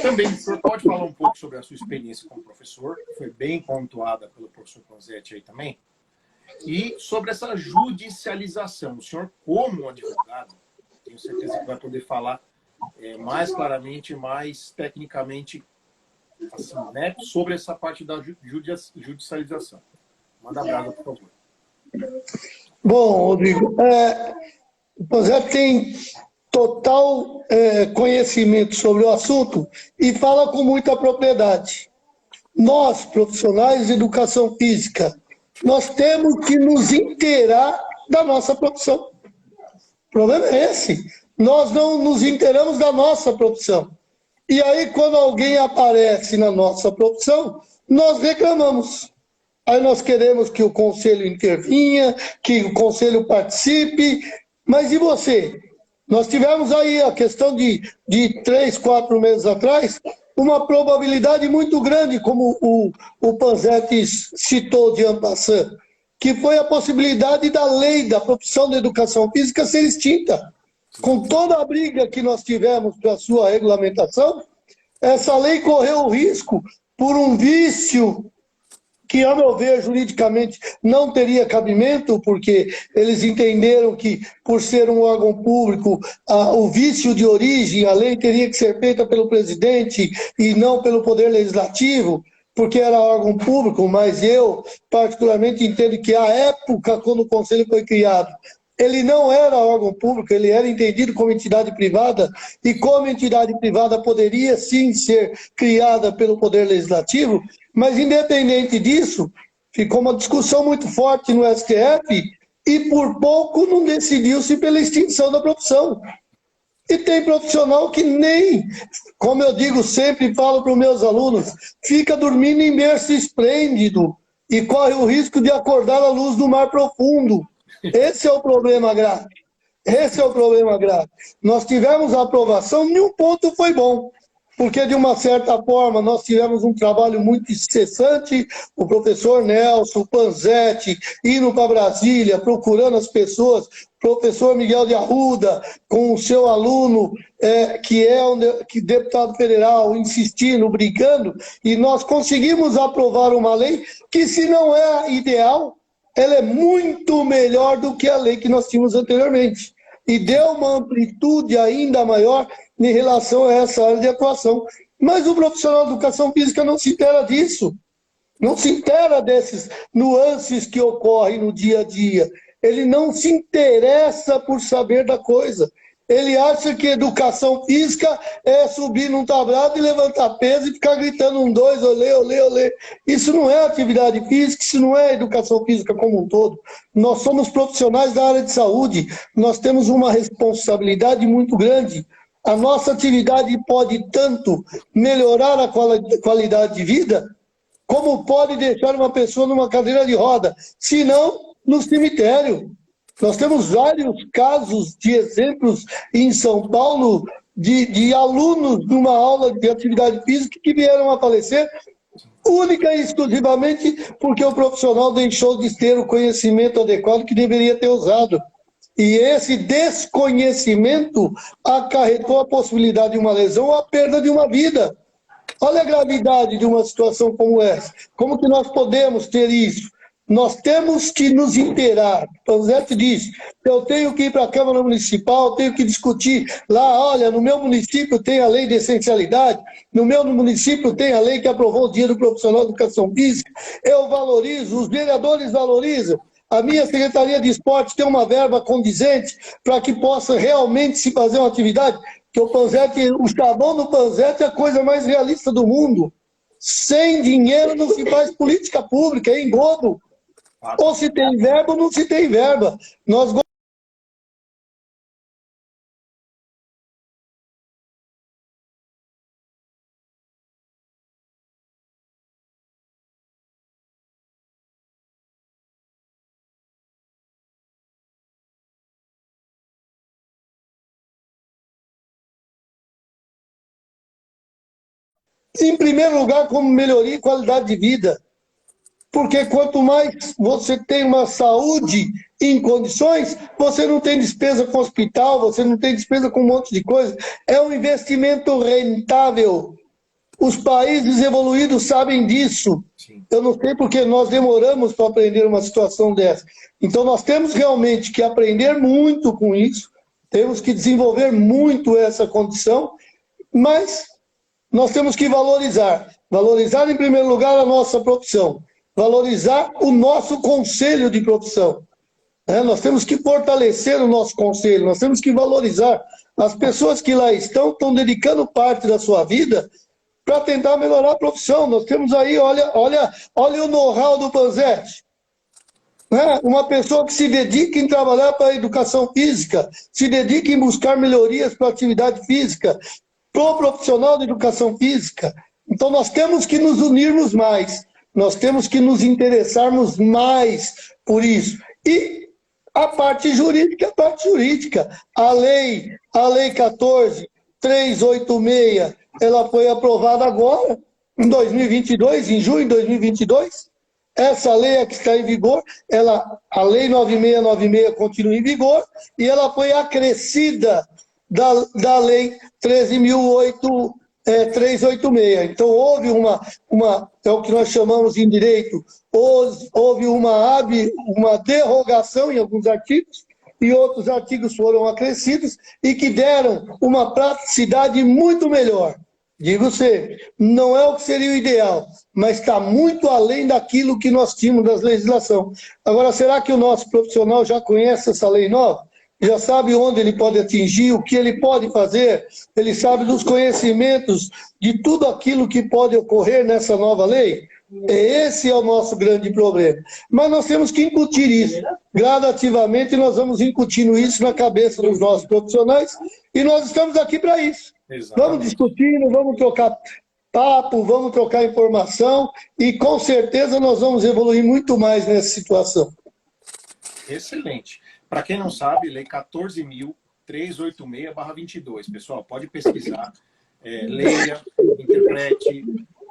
Também, o senhor pode falar um pouco sobre a sua experiência como professor, que foi bem pontuada pelo professor Panzetti aí também, e sobre essa judicialização. O senhor, como advogado, tenho certeza que vai poder falar mais claramente, mais tecnicamente, assim, né, sobre essa parte da judicialização. Manda abraço, por favor. Bom, Rodrigo, o Panzetti tem total conhecimento sobre o assunto e fala com muita propriedade. Nós, profissionais de educação física, nós temos que nos inteirar da nossa profissão. O problema é esse. Nós não nos inteiramos da nossa profissão. E aí, quando alguém aparece na nossa profissão, nós reclamamos. Aí nós queremos que o conselho intervinha, que o conselho participe. Mas e você? Nós tivemos aí a questão de 3, 4 meses atrás, uma probabilidade muito grande, como o Panzetti citou de en passant, que foi a possibilidade da lei da profissão de educação física ser extinta. Com toda a briga que nós tivemos para a sua regulamentação, essa lei correu o risco por um vício que, a meu ver, juridicamente não teria cabimento, porque eles entenderam que, por ser um órgão público, o vício de origem, a lei teria que ser feita pelo presidente e não pelo Poder Legislativo, porque era órgão público, mas eu, particularmente, entendo que, à época, quando o Conselho foi criado, ele não era órgão público, ele era entendido como entidade privada, e como entidade privada poderia sim ser criada pelo Poder Legislativo, mas independente disso, ficou uma discussão muito forte no STF e por pouco não decidiu-se pela extinção da profissão. E tem profissional que nem, como eu digo sempre, falo para os meus alunos, fica dormindo em berço esplêndido e corre o risco de acordar à luz do mar profundo. Esse é o problema grave. Esse é o problema grave. Nós tivemos a aprovação, nenhum ponto foi bom, porque, de uma certa forma, nós tivemos um trabalho muito incessante, o professor Nelson, o Panzetti, indo para Brasília, procurando as pessoas, o professor Miguel de Arruda, com o seu aluno, que é deputado federal, insistindo, brigando, e nós conseguimos aprovar uma lei que, se não é ideal, ela é muito melhor do que a lei que nós tínhamos anteriormente. E deu uma amplitude ainda maior em relação a essa área de atuação. Mas o profissional de educação física não se inteira disso. Não se inteira desses nuances que ocorrem no dia a dia. Ele não se interessa por saber da coisa. Ele acha que educação física é subir num tablado e levantar peso e ficar gritando 1, 2, olê, olê, olê. Isso não é atividade física, isso não é educação física como um todo. Nós somos profissionais da área de saúde, nós temos uma responsabilidade muito grande. A nossa atividade pode tanto melhorar a qualidade de vida, como pode deixar uma pessoa numa cadeira de roda, se não no cemitério. Nós temos vários casos de exemplos em São Paulo de alunos numa aula de atividade física que vieram a falecer única e exclusivamente porque o profissional deixou de ter o conhecimento adequado que deveria ter usado. E esse desconhecimento acarretou a possibilidade de uma lesão ou a perda de uma vida. Olha a gravidade de uma situação como essa. Como que nós podemos ter isso? Nós temos que nos inteirar. Panzetti diz, eu tenho que ir para a Câmara Municipal, tenho que discutir lá, olha, no meu município tem a lei de essencialidade, no meu município tem a lei que aprovou o Dia do Profissional de Educação Física, eu valorizo, os vereadores valorizam, a minha Secretaria de Esportes tem uma verba condizente para que possa realmente se fazer uma atividade, que o chavão do Panzetti é a coisa mais realista do mundo. Sem dinheiro não se faz política pública, é engodo. Ou se tem verba ou não se tem verba. Nós em primeiro lugar, como melhoria e qualidade de vida. Porque quanto mais você tem uma saúde em condições, você não tem despesa com hospital, você não tem despesa com um monte de coisa. É um investimento rentável. Os países evoluídos sabem disso. Sim. Eu não sei porque nós demoramos para aprender uma situação dessa. Então nós temos realmente que aprender muito com isso, temos que desenvolver muito essa condição, mas nós temos que valorizar. Valorizar, em primeiro lugar, a nossa profissão. Valorizar o nosso conselho de profissão. Nós temos que fortalecer o nosso conselho, nós temos que valorizar. As pessoas que lá estão dedicando parte da sua vida para tentar melhorar a profissão. Nós temos aí, olha o know-how do Panzetti. Uma pessoa que se dedica em trabalhar para a educação física, se dedica em buscar melhorias para a atividade física, para o profissional de educação física. Então nós temos que nos unirmos mais, nós temos que nos interessarmos mais por isso. E a parte jurídica, A lei 14.386, ela foi aprovada agora, em 2022, em junho de 2022. Essa lei é que está em vigor, a lei 9696 continua em vigor, e ela foi acrescida da lei 13.386. Então, houve é o que nós chamamos em direito, houve uma derrogação em alguns artigos, e outros artigos foram acrescidos, e que deram uma praticidade muito melhor. Digo sempre, não é o que seria o ideal, mas está muito além daquilo que nós tínhamos das legislação. Agora, será que o nosso profissional já conhece essa lei nova? Já sabe onde ele pode atingir, o que ele pode fazer? Ele sabe dos conhecimentos de tudo aquilo que pode ocorrer nessa nova lei? Esse é o nosso grande problema. Mas nós temos que incutir isso. Gradativamente, nós vamos incutindo isso na cabeça dos nossos profissionais, e nós estamos aqui para isso. Exatamente. Vamos discutindo, vamos trocar papo, vamos trocar informação, e com certeza nós vamos evoluir muito mais nessa situação. Excelente. Para quem não sabe, lei 14.386/22. Pessoal, pode pesquisar, leia, interprete,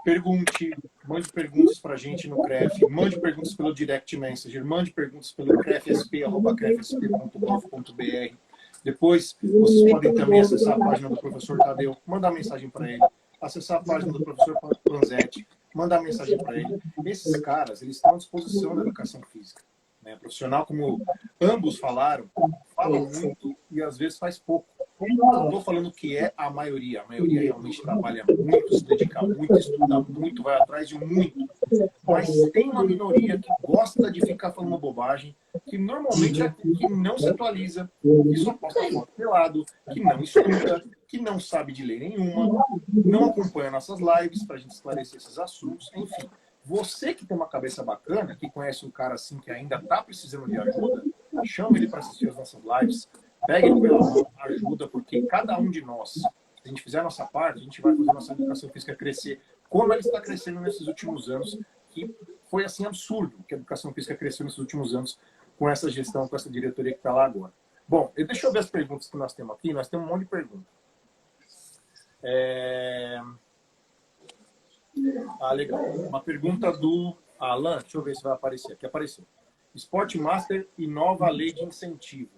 pergunte, mande perguntas para a gente no CREF, mande perguntas pelo Direct Messenger, mande perguntas pelo crefsp@crefsp.gov.br. Depois, vocês podem também acessar a página do professor Tadeu, mandar mensagem para ele, acessar a página do professor Panzetti, mandar mensagem para ele. Esses caras, eles estão à disposição da educação física. Profissional, como ambos falaram, fala muito e às vezes faz pouco. Não estou falando que é a maioria realmente trabalha muito, se dedica muito, estuda muito, vai atrás de muito. Mas tem uma minoria que gosta de ficar falando bobagem, que normalmente é que não se atualiza, que só posta foto pelado, que não estuda, que não sabe de lei nenhuma, não acompanha nossas lives para a gente esclarecer esses assuntos, enfim. Você que tem uma cabeça bacana, que conhece um cara assim que ainda está precisando de ajuda, chama ele para assistir as nossas lives, pega ele pela mão, ajuda, porque cada um de nós, se a gente fizer a nossa parte, a gente vai fazer a nossa educação física crescer, como ela está crescendo nesses últimos anos, que foi assim absurdo que a educação física cresceu nesses últimos anos, com essa gestão, com essa diretoria que está lá agora. Bom, deixa eu ver as perguntas que nós temos aqui. Nós temos um monte de perguntas. Legal. Uma pergunta do Alan. Deixa eu ver se vai aparecer. Aqui apareceu. Sport Master e nova lei de incentivo.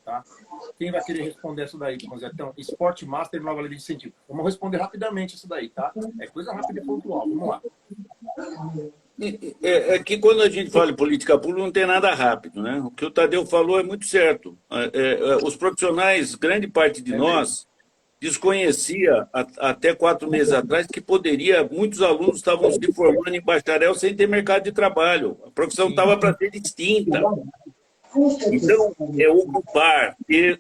Tá? Quem vai querer responder isso daí, Então, Sport Master e nova lei de incentivo. Vamos responder rapidamente isso daí, tá? É coisa rápida e pontual. Vamos lá. É que quando a gente fala em política pública, não tem nada rápido, né? O que o Tadeu falou é muito certo. Os profissionais, grande parte de nós, desconhecia até 4 meses atrás que muitos alunos estavam se formando em bacharel sem ter mercado de trabalho. A profissão estava para ser extinta. Então, ocupar, ter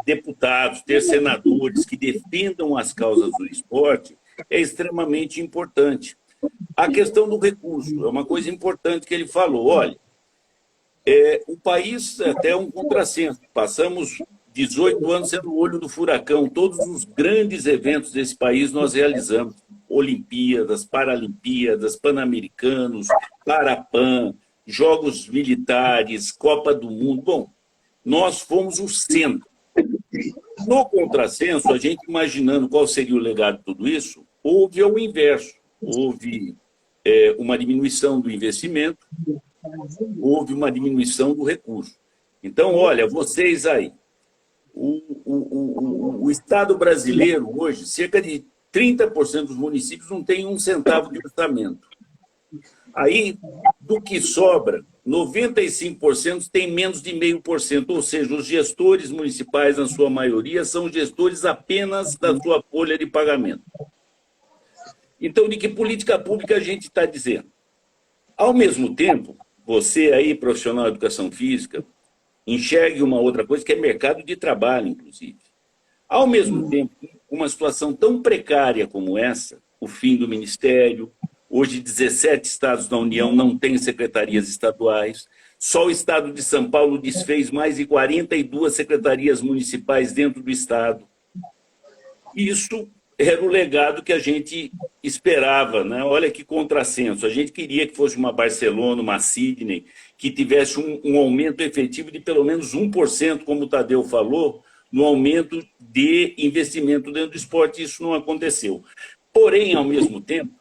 deputados, ter senadores que defendam as causas do esporte é extremamente importante. A questão do recurso é uma coisa importante que ele falou. Olha, o país até é um contrassenso. Passamos 18 anos sendo o olho do furacão. Todos os grandes eventos desse país nós realizamos. Olimpíadas, Paralimpíadas, Pan-Americanos, Parapan, Jogos Militares, Copa do Mundo. Bom, nós fomos o centro. No contrassenso, a gente imaginando qual seria o legado de tudo isso, houve o inverso. Houve uma diminuição do investimento, houve uma diminuição do recurso. Então, olha, vocês aí, o Estado brasileiro hoje, cerca de 30% dos municípios não tem um centavo de orçamento. Aí, do que sobra, 95% tem menos de 0,5%, ou seja, os gestores municipais, na sua maioria, são gestores apenas da sua folha de pagamento. Então, de que política pública a gente está dizendo? Ao mesmo tempo, você aí, profissional de educação física, enxergue uma outra coisa que é mercado de trabalho, inclusive. Ao mesmo tempo, uma situação tão precária como essa, o fim do Ministério, hoje 17 estados da União não têm secretarias estaduais, só o estado de São Paulo desfez mais de 42 secretarias municipais dentro do estado. Isso era o legado que a gente esperava, né? Olha que contrassenso. A gente queria que fosse uma Barcelona, uma Sydney, que tivesse um aumento efetivo de pelo menos 1%, como o Tadeu falou, no aumento de investimento dentro do esporte. Isso não aconteceu. Porém, ao mesmo tempo,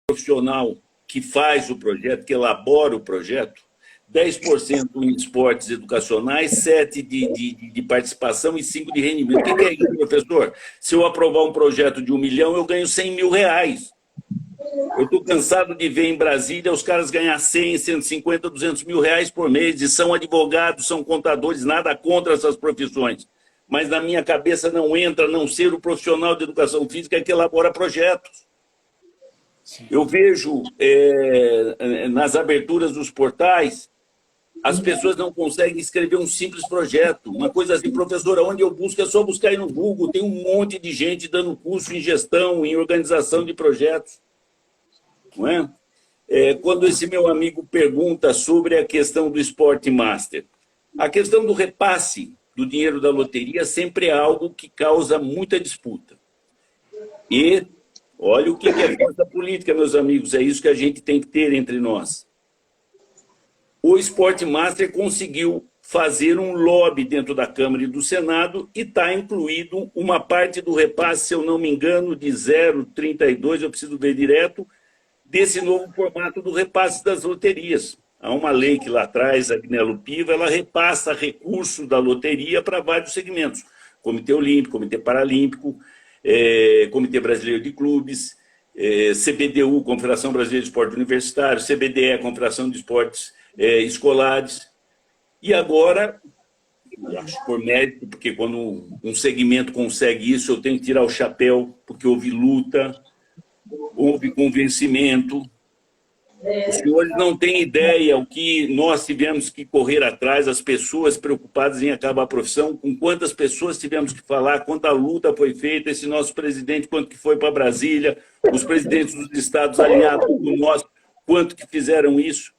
profissional que faz o projeto, que elabora o projeto, 10% em esportes educacionais, 7% de participação e 5% de rendimento. O que é isso, professor? Se eu aprovar um projeto de 1 milhão, eu ganho 100 mil reais. Eu estou cansado de ver em Brasília os caras ganhar 100, 150, 200 mil reais por mês, e são advogados, são contadores, nada contra essas profissões. Mas na minha cabeça não entra não ser o profissional de educação física que elabora projetos. Eu vejo nas aberturas dos portais, as pessoas não conseguem escrever um simples projeto. Uma coisa assim, professora, onde eu busco é só buscar aí no Google, tem um monte de gente dando curso em gestão, em organização de projetos. Não é? Quando esse meu amigo pergunta sobre a questão do Sport Master, a questão do repasse do dinheiro da loteria sempre é algo que causa muita disputa. E olha o que é força política, meus amigos, é isso que a gente tem que ter entre nós. O Sport Master conseguiu fazer um lobby dentro da Câmara e do Senado e está incluído uma parte do repasse, se eu não me engano, de 0,32, eu preciso ver direto, desse novo formato do repasse das loterias. Há uma lei que lá atrás, a Agnello Piva, ela repassa recursos da loteria para vários segmentos. Comitê Olímpico, Comitê Paralímpico, Comitê Brasileiro de Clubes, CBDU, Confederação Brasileira de Esporte Universitário, CBDE, Confederação de Esportes Escolares. E agora, acho por mérito, porque quando um segmento consegue isso, eu tenho que tirar o chapéu, porque houve luta, houve convencimento, Os senhores não têm ideia o que nós tivemos que correr atrás, as pessoas preocupadas em acabar a profissão, com quantas pessoas tivemos que falar, quanta luta foi feita, esse nosso presidente, quanto que foi para Brasília, os presidentes dos estados alinhados com nós, quanto que fizeram isso.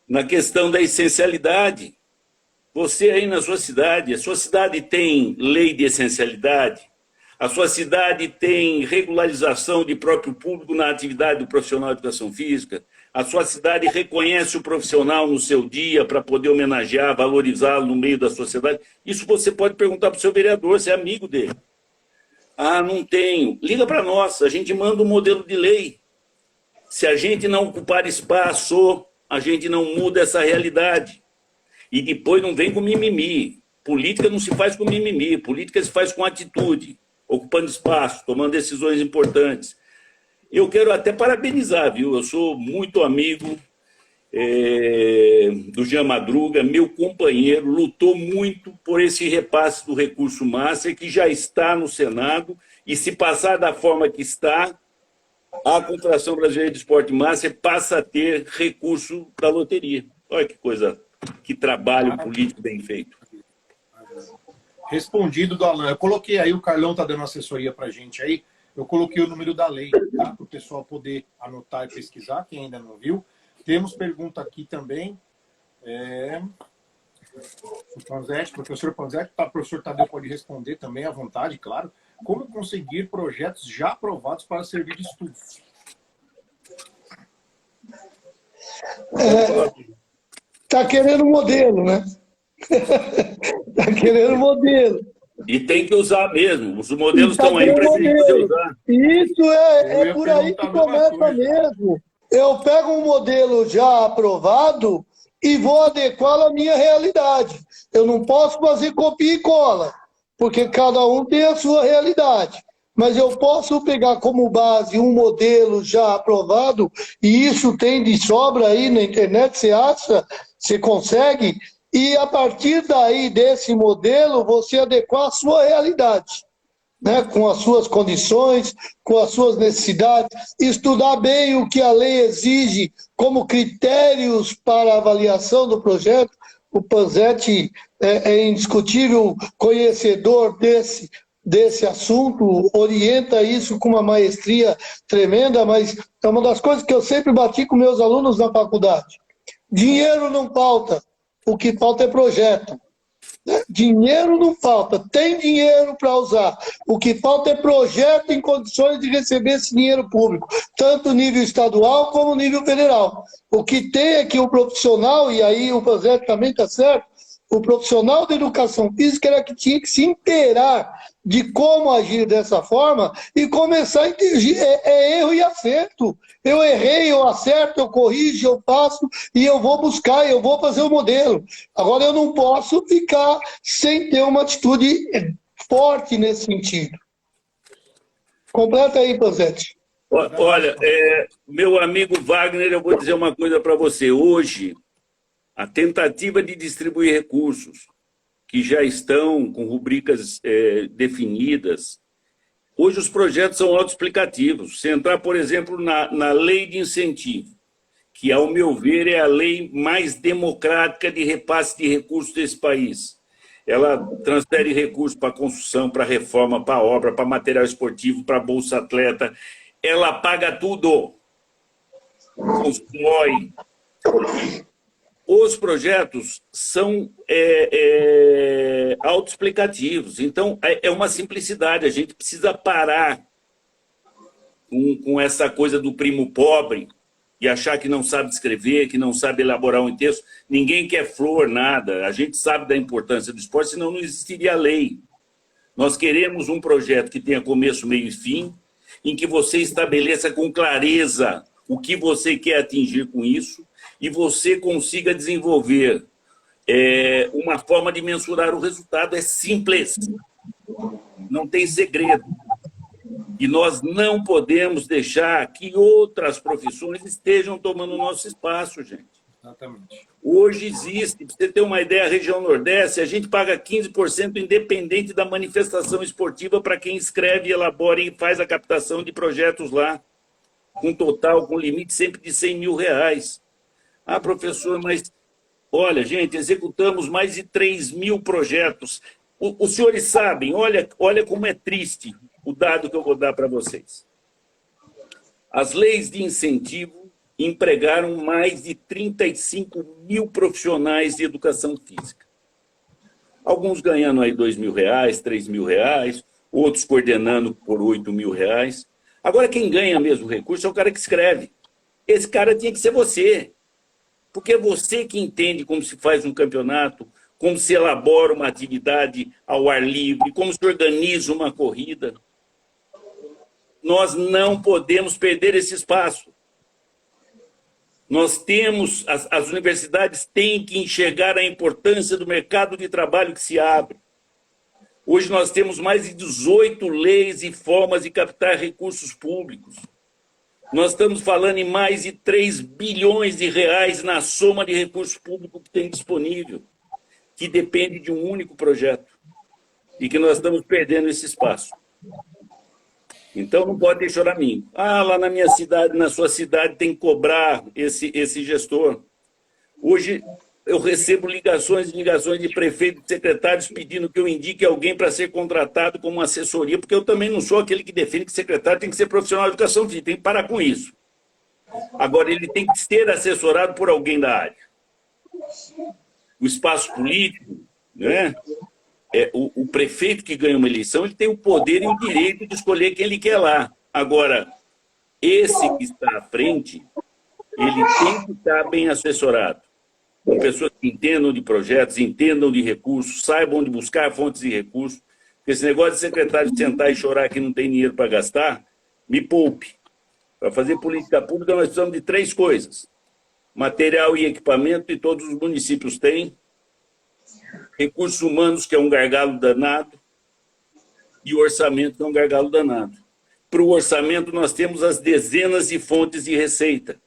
Na questão da essencialidade, você aí na sua cidade, a sua cidade tem lei de essencialidade? A sua cidade tem regularização de próprio público na atividade do profissional de educação física? A sua cidade reconhece o profissional no seu dia para poder homenagear, valorizá-lo no meio da sociedade? Isso você pode perguntar para o seu vereador, você é amigo dele. Ah, não tenho. Liga para nós, a gente manda um modelo de lei. Se a gente não ocupar espaço, a gente não muda essa realidade. E depois não vem com mimimi. Política não se faz com mimimi, política se faz com atitude, ocupando espaço, tomando decisões importantes. Eu quero até parabenizar, viu? Eu sou muito amigo do Jean Madruga, meu companheiro, lutou muito por esse repasse do recurso Master, que já está no Senado, e se passar da forma que está, a Confederação Brasileira de Esporte Master passa a ter recurso da loteria. Olha que coisa, que trabalho político bem feito. Respondido do Alan. Eu coloquei aí, o Carlão está dando assessoria para a gente aí, eu coloquei o número da lei, tá? Para o pessoal poder anotar e pesquisar, quem ainda não viu. Temos pergunta aqui também. O Panzetti, professor Panzetti, o professor Tadeu pode responder também à vontade, claro. Como conseguir projetos já aprovados para servir de estudo? Tá querendo modelo, né? Tá querendo modelo. E tem que usar mesmo. Os modelos estão aí para a gente poder usar. Isso é por aí que começa mesmo. Eu pego um modelo já aprovado e vou adequá-lo à minha realidade. Eu não posso fazer copia e cola, porque cada um tem a sua realidade. Mas eu posso pegar como base um modelo já aprovado, e isso tem de sobra aí na internet, você acha, você consegue, e a partir daí desse modelo você adequar a sua realidade, né? Com as suas condições, com as suas necessidades, estudar bem o que a lei exige como critérios para a avaliação do projeto. O Panzetti é indiscutível conhecedor desse assunto, orienta isso com uma maestria tremenda, mas é uma das coisas que eu sempre bati com meus alunos na faculdade. Dinheiro não falta, o que falta é projeto. Dinheiro não falta, tem dinheiro para usar. O que falta é projeto em condições de receber esse dinheiro público, tanto nível estadual como nível federal. O que tem é que o profissional, e aí o Panzetti também está certo, o profissional da educação física era que tinha que se inteirar de como agir dessa forma e começar a entender. É erro e acerto. Eu errei, eu acerto, eu corrijo, eu faço e eu vou buscar, eu vou fazer o modelo. Agora eu não posso ficar sem ter uma atitude forte nesse sentido. Completa aí, Panzetti. Olha, meu amigo Wagner, eu vou dizer uma coisa para você. Hoje, a tentativa de distribuir recursos que já estão com rubricas definidas, hoje os projetos são autoexplicativos. Se entrar, por exemplo, na lei de incentivo, que, ao meu ver, é a lei mais democrática de repasse de recursos desse país. Ela transfere recursos para construção, para reforma, para obra, para material esportivo, para Bolsa Atleta. Ela paga tudo. Constrói. Os projetos são autoexplicativos. Então, é uma simplicidade. A gente precisa parar com essa coisa do primo pobre e achar que não sabe escrever, que não sabe elaborar um texto. Ninguém quer flor, nada. A gente sabe da importância do esporte, senão não existiria lei. Nós queremos um projeto que tenha começo, meio e fim, em que você estabeleça com clareza o que você quer atingir com isso e você consiga desenvolver uma forma de mensurar o resultado. É simples, não tem segredo. E nós não podemos deixar que outras profissões estejam tomando o nosso espaço, gente. Exatamente. Hoje existe, para você ter uma ideia, a região Nordeste, a gente paga 15% independente da manifestação esportiva para quem escreve, elabora e faz a captação de projetos lá. com total, com limite sempre de 100 mil reais. Ah, professor, mas olha, gente, executamos mais de 3 mil projetos. Os senhores sabem, olha como é triste o dado que eu vou dar para vocês. As leis de incentivo empregaram mais de 35 mil profissionais de educação física. Alguns ganhando aí 2 mil reais, 3 mil reais, outros coordenando por 8 mil reais. Agora, quem ganha mesmo recurso é o cara que escreve. Esse cara tinha que ser você. Porque é você que entende como se faz um campeonato, como se elabora uma atividade ao ar livre, como se organiza uma corrida. Nós não podemos perder esse espaço. Nós temos, as universidades têm que enxergar a importância do mercado de trabalho que se abre. Hoje nós temos mais de 18 leis e formas de captar recursos públicos. Nós estamos falando em mais de 3 bilhões de reais na soma de recursos públicos que tem disponível, que depende de um único projeto, e que nós estamos perdendo esse espaço. Então não pode ter choramingo. Ah, lá na minha cidade, na sua cidade, tem que cobrar esse gestor. Hoje eu recebo ligações e ligações de prefeitos e secretários pedindo que eu indique alguém para ser contratado como assessoria, porque eu também não sou aquele que defende que secretário tem que ser profissional de educação física, tem que parar com isso. Agora, ele tem que ser assessorado por alguém da área. O espaço político, né? O prefeito que ganha uma eleição, ele tem o poder e o direito de escolher quem ele quer lá. Agora, esse que está à frente, ele tem que estar bem assessorado. Com pessoas que entendam de projetos, entendam de recursos, saibam onde buscar fontes de recursos. Porque esse negócio de secretário sentar e chorar que não tem dinheiro para gastar, me poupe. Para fazer política pública, nós precisamos de 3 coisas. Material e equipamento, e todos os municípios têm. Recursos humanos, que é um gargalo danado, e o orçamento, que é um gargalo danado. Para o orçamento, nós temos as dezenas de fontes de receita.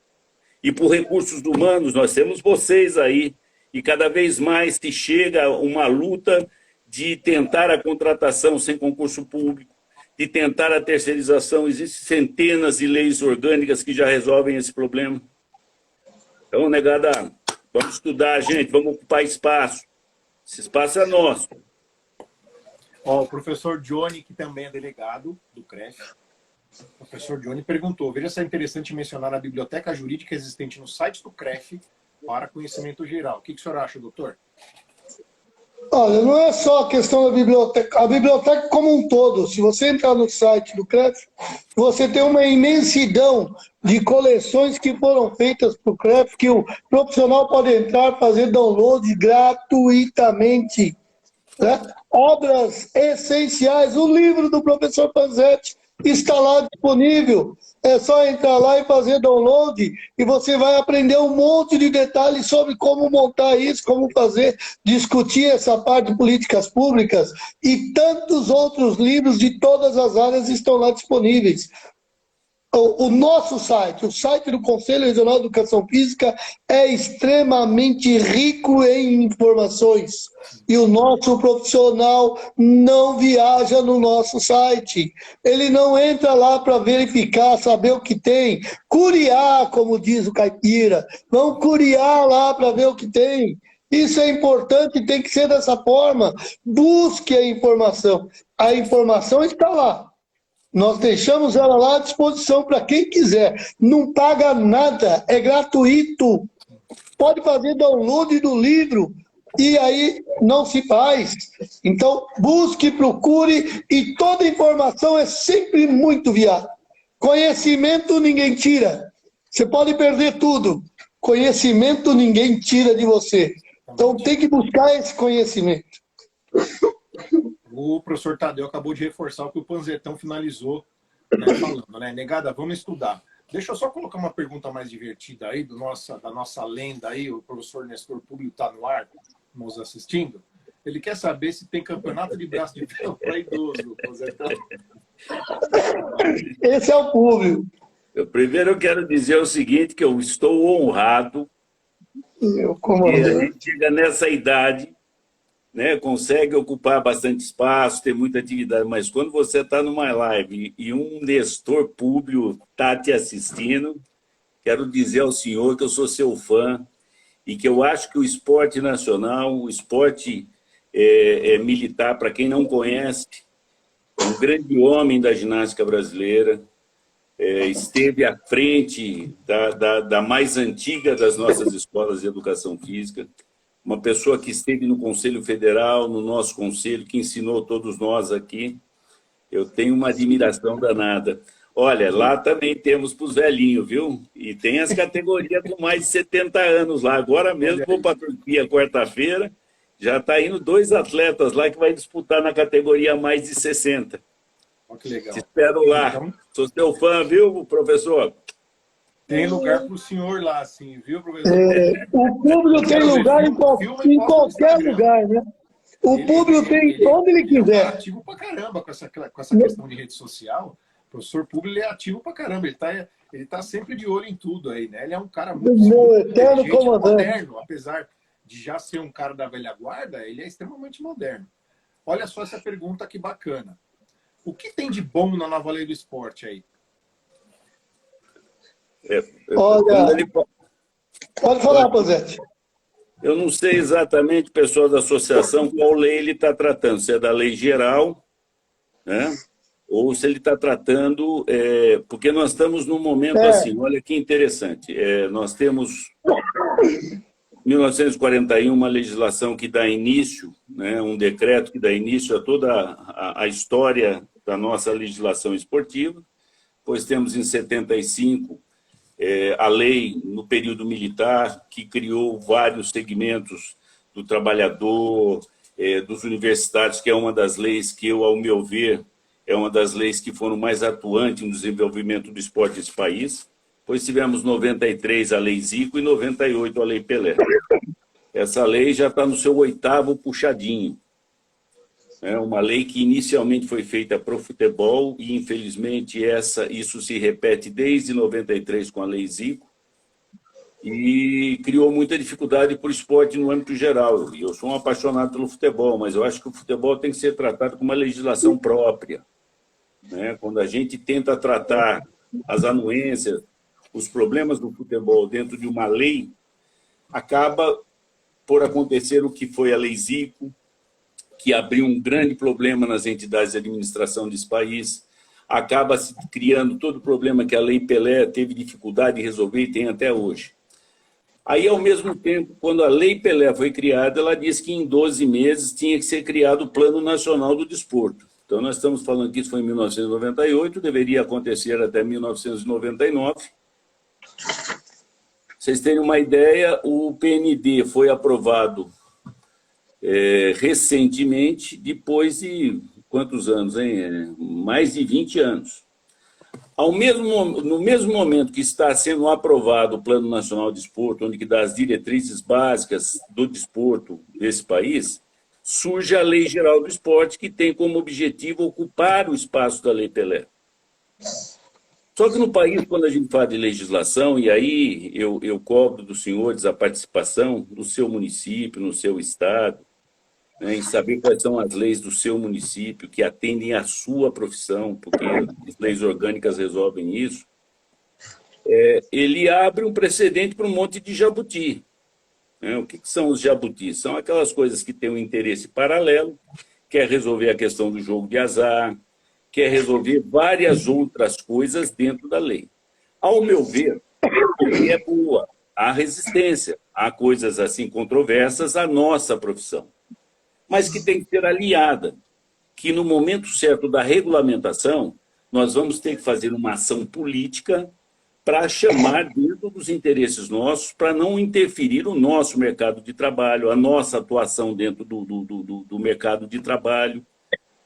E por recursos humanos, nós temos vocês aí. E cada vez mais se chega a uma luta de tentar a contratação sem concurso público, de tentar a terceirização. Existem centenas de leis orgânicas que já resolvem esse problema. Então, negada, vamos estudar, gente, vamos ocupar espaço. Esse espaço é nosso. Ó, o professor Johnny, que também é delegado do CREF, o professor Johnny perguntou: veja se é interessante mencionar a biblioteca jurídica existente no site do CREF para conhecimento geral. O que o senhor acha, doutor? Olha, não é só a questão da biblioteca, a biblioteca como um todo. Se você entrar no site do CREF, você tem uma imensidão de coleções que foram feitas para o CREF, que o profissional pode entrar, fazer download gratuitamente. Né? Obras essenciais, o livro do professor Panzetti está lá disponível. É só entrar lá e fazer download e você vai aprender um monte de detalhes sobre como montar isso, como fazer, discutir essa parte de políticas públicas, e tantos outros livros de todas as áreas estão lá disponíveis. O nosso site, o site do Conselho Regional de Educação Física, é extremamente rico em informações. E o nosso profissional não viaja no nosso site. Ele não entra lá para verificar, saber o que tem. Curiar, como diz o caipira. Vamos curiar lá para ver o que tem. Isso é importante e tem que ser dessa forma. Busque a informação. A informação está lá. Nós deixamos ela lá à disposição para quem quiser. Não paga nada, é gratuito. Pode fazer download do livro e aí não se faz. Então, busque, procure, e toda informação é sempre muito viável. Conhecimento ninguém tira. Você pode perder tudo. Conhecimento ninguém tira de você. Então, tem que buscar esse conhecimento. O professor Tadeu acabou de reforçar o que o Panzetão finalizou, né, falando, né? Negada, vamos estudar. Deixa eu só colocar uma pergunta mais divertida aí, da nossa lenda aí, o professor Nestor Público está no ar, nos assistindo. Ele quer saber se tem campeonato de braço de ferro para idoso, Panzetão. Esse é o público. Primeiro eu quero dizer o seguinte, que eu estou honrado que a gente chega nessa idade né, consegue ocupar bastante espaço, ter muita atividade, mas quando você está numa live e um Nestor Públio está te assistindo, quero dizer ao senhor que eu sou seu fã e que eu acho que o esporte nacional, o esporte militar, para quem não conhece, é um grande homem da ginástica brasileira, esteve à frente da mais antiga das nossas escolas de educação física, uma pessoa que esteve no Conselho Federal, no nosso conselho, que ensinou todos nós aqui. Eu tenho uma admiração danada. Olha, lá também temos para os velhinhos, viu? E tem as categorias com mais de 70 anos lá. Agora mesmo vou para a Turquia quarta-feira, já está indo 2 atletas lá que vai disputar na categoria mais de 60. Olha que legal. Te espero lá. Então, sou seu fã, viu, professor? tem lugar para o senhor lá, sim, viu, professor? O público tem lugar em qualquer lugar, né? O público tem onde ele quiser. É ativo pra caramba com essa questão de rede social. O professor Públio é ativo pra caramba. Ele tá sempre de olho em tudo aí, né? Ele é um cara muito eterno comandante. moderno. Apesar de já ser um cara da velha guarda, ele é extremamente moderno. Olha só essa pergunta que bacana. O que tem de bom na nova lei do esporte aí? Olha, pode falar, Pozete. Eu não sei exatamente, pessoal da associação, qual lei ele está tratando, se é da lei geral, né? Ou se ele está tratando... porque nós estamos num momento assim, olha que interessante. Nós temos, em 1941, uma legislação que dá início, né, um decreto que dá início a toda a história da nossa legislação esportiva. Depois temos, em 75, a lei no período militar, que criou vários segmentos do trabalhador, dos universitários, que é uma das leis que ao meu ver, é uma das leis que foram mais atuantes no desenvolvimento do esporte nesse país. Depois tivemos, em 93, a Lei Zico e, em 98, a Lei Pelé. Essa lei já está no seu 8º puxadinho. É uma lei que inicialmente foi feita para o futebol e, infelizmente, isso se repete desde 93 com a Lei Zico e criou muita dificuldade para o esporte no âmbito geral. E eu sou um apaixonado pelo futebol, mas eu acho que o futebol tem que ser tratado com uma legislação própria, né? Quando a gente tenta tratar as anuências, os problemas do futebol dentro de uma lei, acaba por acontecer o que foi a Lei Zico, que abriu um grande problema nas entidades de administração desse país, acaba se criando todo o problema que a Lei Pelé teve dificuldade de resolver e tem até hoje. Aí, ao mesmo tempo, quando a Lei Pelé foi criada, ela disse que em 12 meses tinha que ser criado o Plano Nacional do Desporto. Então, nós estamos falando que isso foi em 1998, deveria acontecer até 1999. Vocês terem uma ideia, o PND foi aprovado recentemente, depois de quantos anos, hein? Mais de 20 anos. No mesmo momento que está sendo aprovado o Plano Nacional de Desporto, onde que dá as diretrizes básicas do desporto desse país, surge a Lei Geral do Esporte, que tem como objetivo ocupar o espaço da Lei Pelé. Só que no país, quando a gente fala de legislação, e aí eu cobro dos senhores a participação do seu município, no seu estado, né, em saber quais são as leis do seu município que atendem à sua profissão, porque as leis orgânicas resolvem isso, ele abre um precedente para um monte de jabuti. Né? O que são os jabutis? São aquelas coisas que têm um interesse paralelo, quer resolver a questão do jogo de azar, quer resolver várias outras coisas dentro da lei. Ao meu ver, a lei é boa, há resistência, há coisas assim controversas à nossa profissão, mas que tem que ser aliada, que no momento certo da regulamentação, nós vamos ter que fazer uma ação política para chamar dentro dos interesses nossos, para não interferir o nosso mercado de trabalho, a nossa atuação dentro do mercado de trabalho,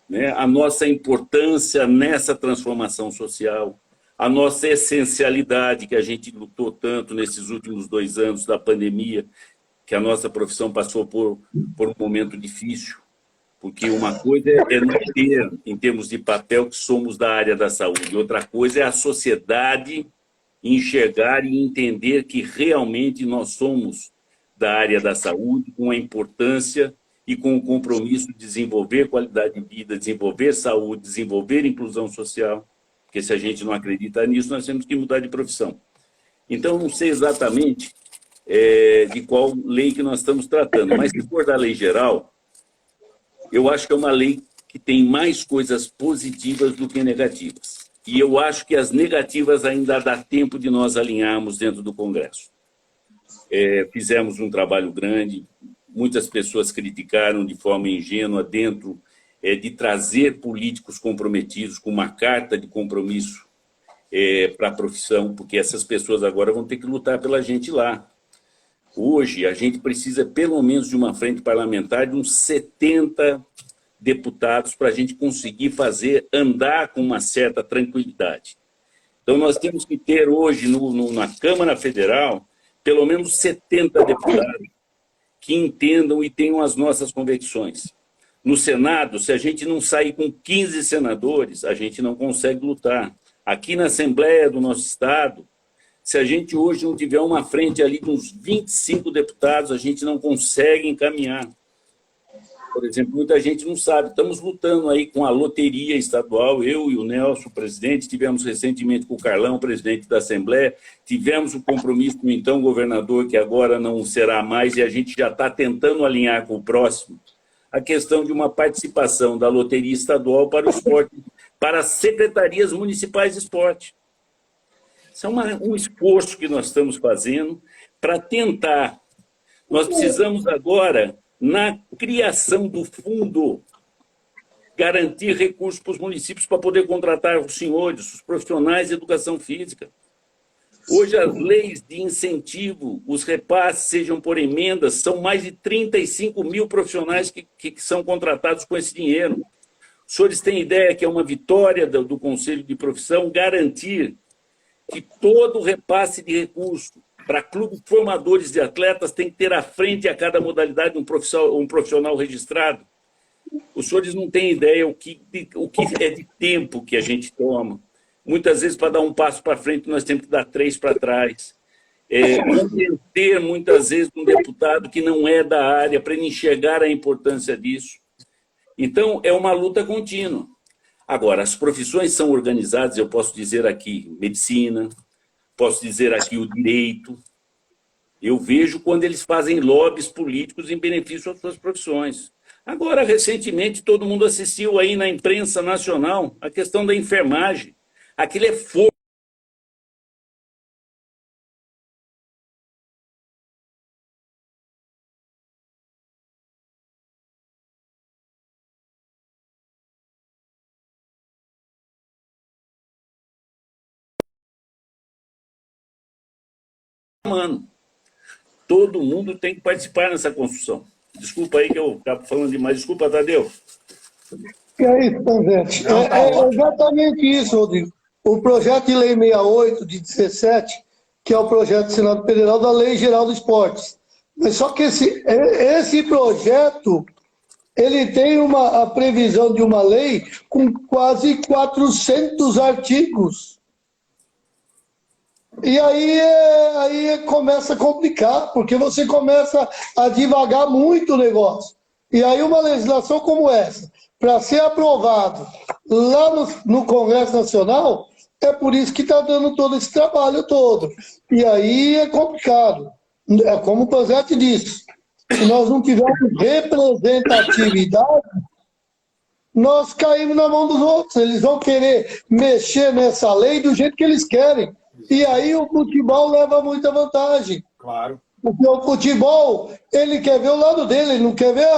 né? A nossa importância nessa transformação social, a nossa essencialidade, que a gente lutou tanto nesses últimos 2 anos da pandemia, que a nossa profissão passou por um momento difícil, porque uma coisa é não ter, em termos de papel, que somos da área da saúde, outra coisa é a sociedade enxergar e entender que realmente nós somos da área da saúde, com a importância e com o compromisso de desenvolver qualidade de vida, desenvolver saúde, desenvolver inclusão social, porque se a gente não acredita nisso, nós temos que mudar de profissão. Então, não sei exatamente de qual lei que nós estamos tratando, mas se for da lei geral, eu acho que é uma lei que tem mais coisas positivas do que negativas. E eu acho que as negativas ainda dá tempo de nós alinharmos dentro do Congresso. Fizemos um trabalho grande, muitas pessoas criticaram de forma ingênua dentro de trazer políticos comprometidos com uma carta de compromisso para a profissão, porque essas pessoas agora vão ter que lutar pela gente lá. Hoje, a gente precisa pelo menos de uma frente parlamentar de uns 70 deputados para a gente conseguir andar com uma certa tranquilidade. Então, nós temos que ter hoje na Câmara Federal pelo menos 70 deputados que entendam e tenham as nossas convicções. No Senado, se a gente não sair com 15 senadores, a gente não consegue lutar. Aqui na Assembleia do nosso Estado, se a gente hoje não tiver uma frente ali com uns 25 deputados, a gente não consegue encaminhar. Por exemplo, muita gente não sabe, estamos lutando aí com a loteria estadual, eu e o Nelson, o presidente, tivemos recentemente com o Carlão, o presidente da Assembleia, tivemos o compromisso com o então governador, que agora não será mais, e a gente já está tentando alinhar com o próximo, a questão de uma participação da loteria estadual para o esporte, para as secretarias municipais de esporte. Isso é um esforço que nós estamos fazendo para tentar. Nós precisamos agora, na criação do fundo, garantir recursos para os municípios para poder contratar os senhores, os profissionais de educação física. Hoje, as leis de incentivo, os repasses, sejam por emendas, são mais de 35 mil profissionais que são contratados com esse dinheiro. Os senhores têm ideia que é uma vitória do Conselho de Profissão garantir que todo repasse de recurso para clubes formadores de atletas tem que ter à frente a cada modalidade um profissional registrado. Os senhores não têm ideia o que é de tempo que a gente toma. Muitas vezes, para dar um passo para frente, nós temos que dar 3 para trás. Ter, muitas vezes, um deputado que não é da área para ele enxergar a importância disso. Então, é uma luta contínua. Agora, as profissões são organizadas, eu posso dizer aqui, medicina, posso dizer aqui o direito. Eu vejo quando eles fazem lobbies políticos em benefício às suas profissões. Agora, recentemente, todo mundo assistiu aí na imprensa nacional a questão da enfermagem. Aquilo é fogo. Mano, todo mundo tem que participar nessa construção. Desculpa aí que eu acabo falando demais. Desculpa, Tadeu. É isso, Pavete. É exatamente isso, Rodrigo. O projeto de lei 68 de 17, que é o projeto do Senado Federal da Lei Geral dos Esportes. Mas só que esse projeto, ele tem a previsão de uma lei com quase 400 artigos. E aí começa a complicar, porque você começa a divagar muito o negócio. E aí uma legislação como essa, para ser aprovado lá no Congresso Nacional, é por isso que está dando todo esse trabalho todo. E aí é complicado. É como o Pavete disse, se nós não tivermos representatividade, nós caímos na mão dos outros. Eles vão querer mexer nessa lei do jeito que eles querem. E aí o futebol leva muita vantagem. Claro. Porque o futebol, ele quer ver o lado dele, ele não quer ver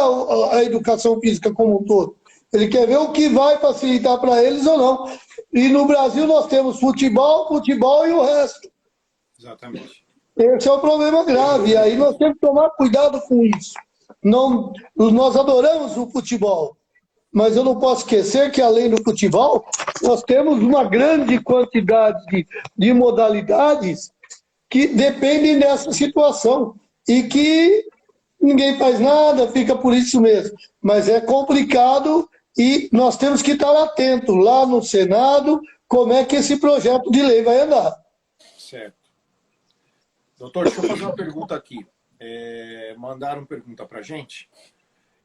a educação física como um todo. Ele quer ver o que vai facilitar para eles ou não. E no Brasil nós temos futebol e o resto. Exatamente. Esse é o problema grave. E aí nós temos que tomar cuidado com isso. Nós adoramos o futebol. Mas eu não posso esquecer que, além do futebol, nós temos uma grande quantidade de modalidades que dependem dessa situação e que ninguém faz nada, fica por isso mesmo. Mas é complicado e nós temos que estar atentos lá no Senado como é que esse projeto de lei vai andar. Certo. Doutor, deixa eu fazer uma pergunta aqui. Mandaram pergunta para a gente.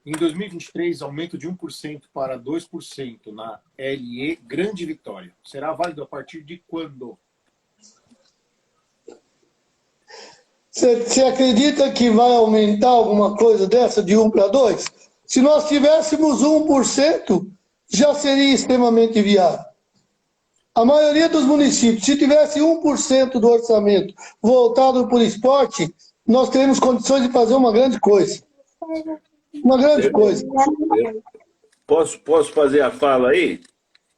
Em 2023, aumento de 1% para 2% na LE, grande vitória. Será válido a partir de quando? Você acredita que vai aumentar alguma coisa dessa de 1 para 2? Se nós tivéssemos 1%, já seria extremamente viável. A maioria dos municípios, se tivesse 1% do orçamento voltado para o esporte, nós teríamos condições de fazer uma grande coisa. Uma grande coisa. Posso fazer a fala aí?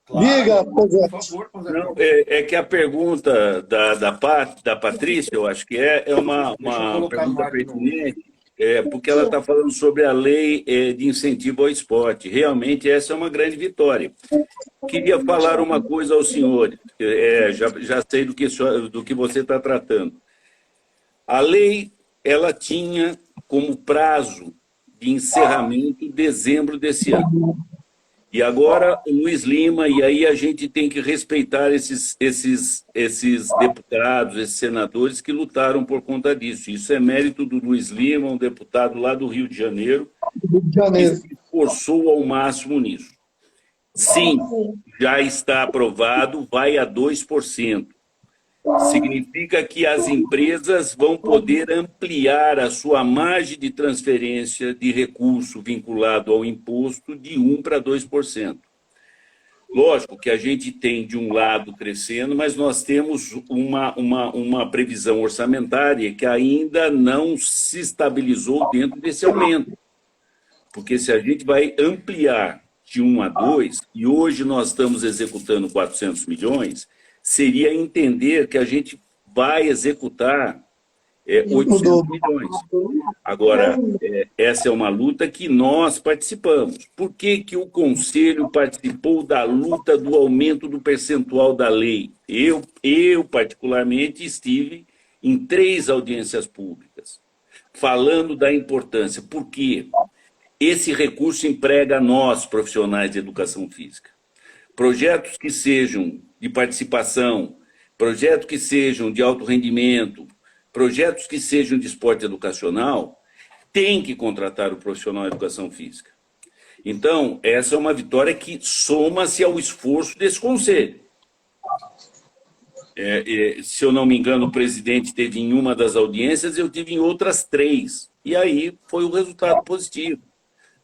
Claro, Diga, por Zé. favor, Não, é que a pergunta da Patrícia, eu acho que é uma Deixa eu colocar no pergunta ar de novo. pertinente, porque ela está falando sobre a lei de incentivo ao esporte. Realmente, essa é uma grande vitória. Queria falar uma coisa aos senhores, já sei do que você está tratando. A lei, ela tinha como prazo de encerramento dezembro desse ano. E agora o Luiz Lima, e aí a gente tem que respeitar esses deputados, esses senadores que lutaram por conta disso. Isso é mérito do Luiz Lima, um deputado lá do Rio de Janeiro, Rio de que Janeiro. se esforçou ao máximo nisso. Sim, já está aprovado, vai a 2%. Significa que as empresas vão poder ampliar a sua margem de transferência de recurso vinculado ao imposto de 1% para 2%. Lógico que a gente tem, de um lado, crescendo, mas nós temos uma previsão orçamentária que ainda não se estabilizou dentro desse aumento. Porque se a gente vai ampliar de 1 a 2, e hoje nós estamos executando 400 milhões, seria entender que a gente vai executar 800 milhões. Agora, essa é uma luta que nós participamos. Por que que o Conselho participou da luta do aumento do percentual da lei? Eu particularmente, estive em 3 audiências públicas, falando da importância. Por quê? Esse recurso emprega nós, profissionais de educação física. Projetos que sejam de participação, projetos que sejam de alto rendimento, projetos que sejam de esporte educacional, tem que contratar o profissional de educação física. Então, essa é uma vitória que soma-se ao esforço desse conselho. Se eu não me engano, o presidente teve em uma das audiências, eu tive em outras 3. E aí foi o resultado positivo.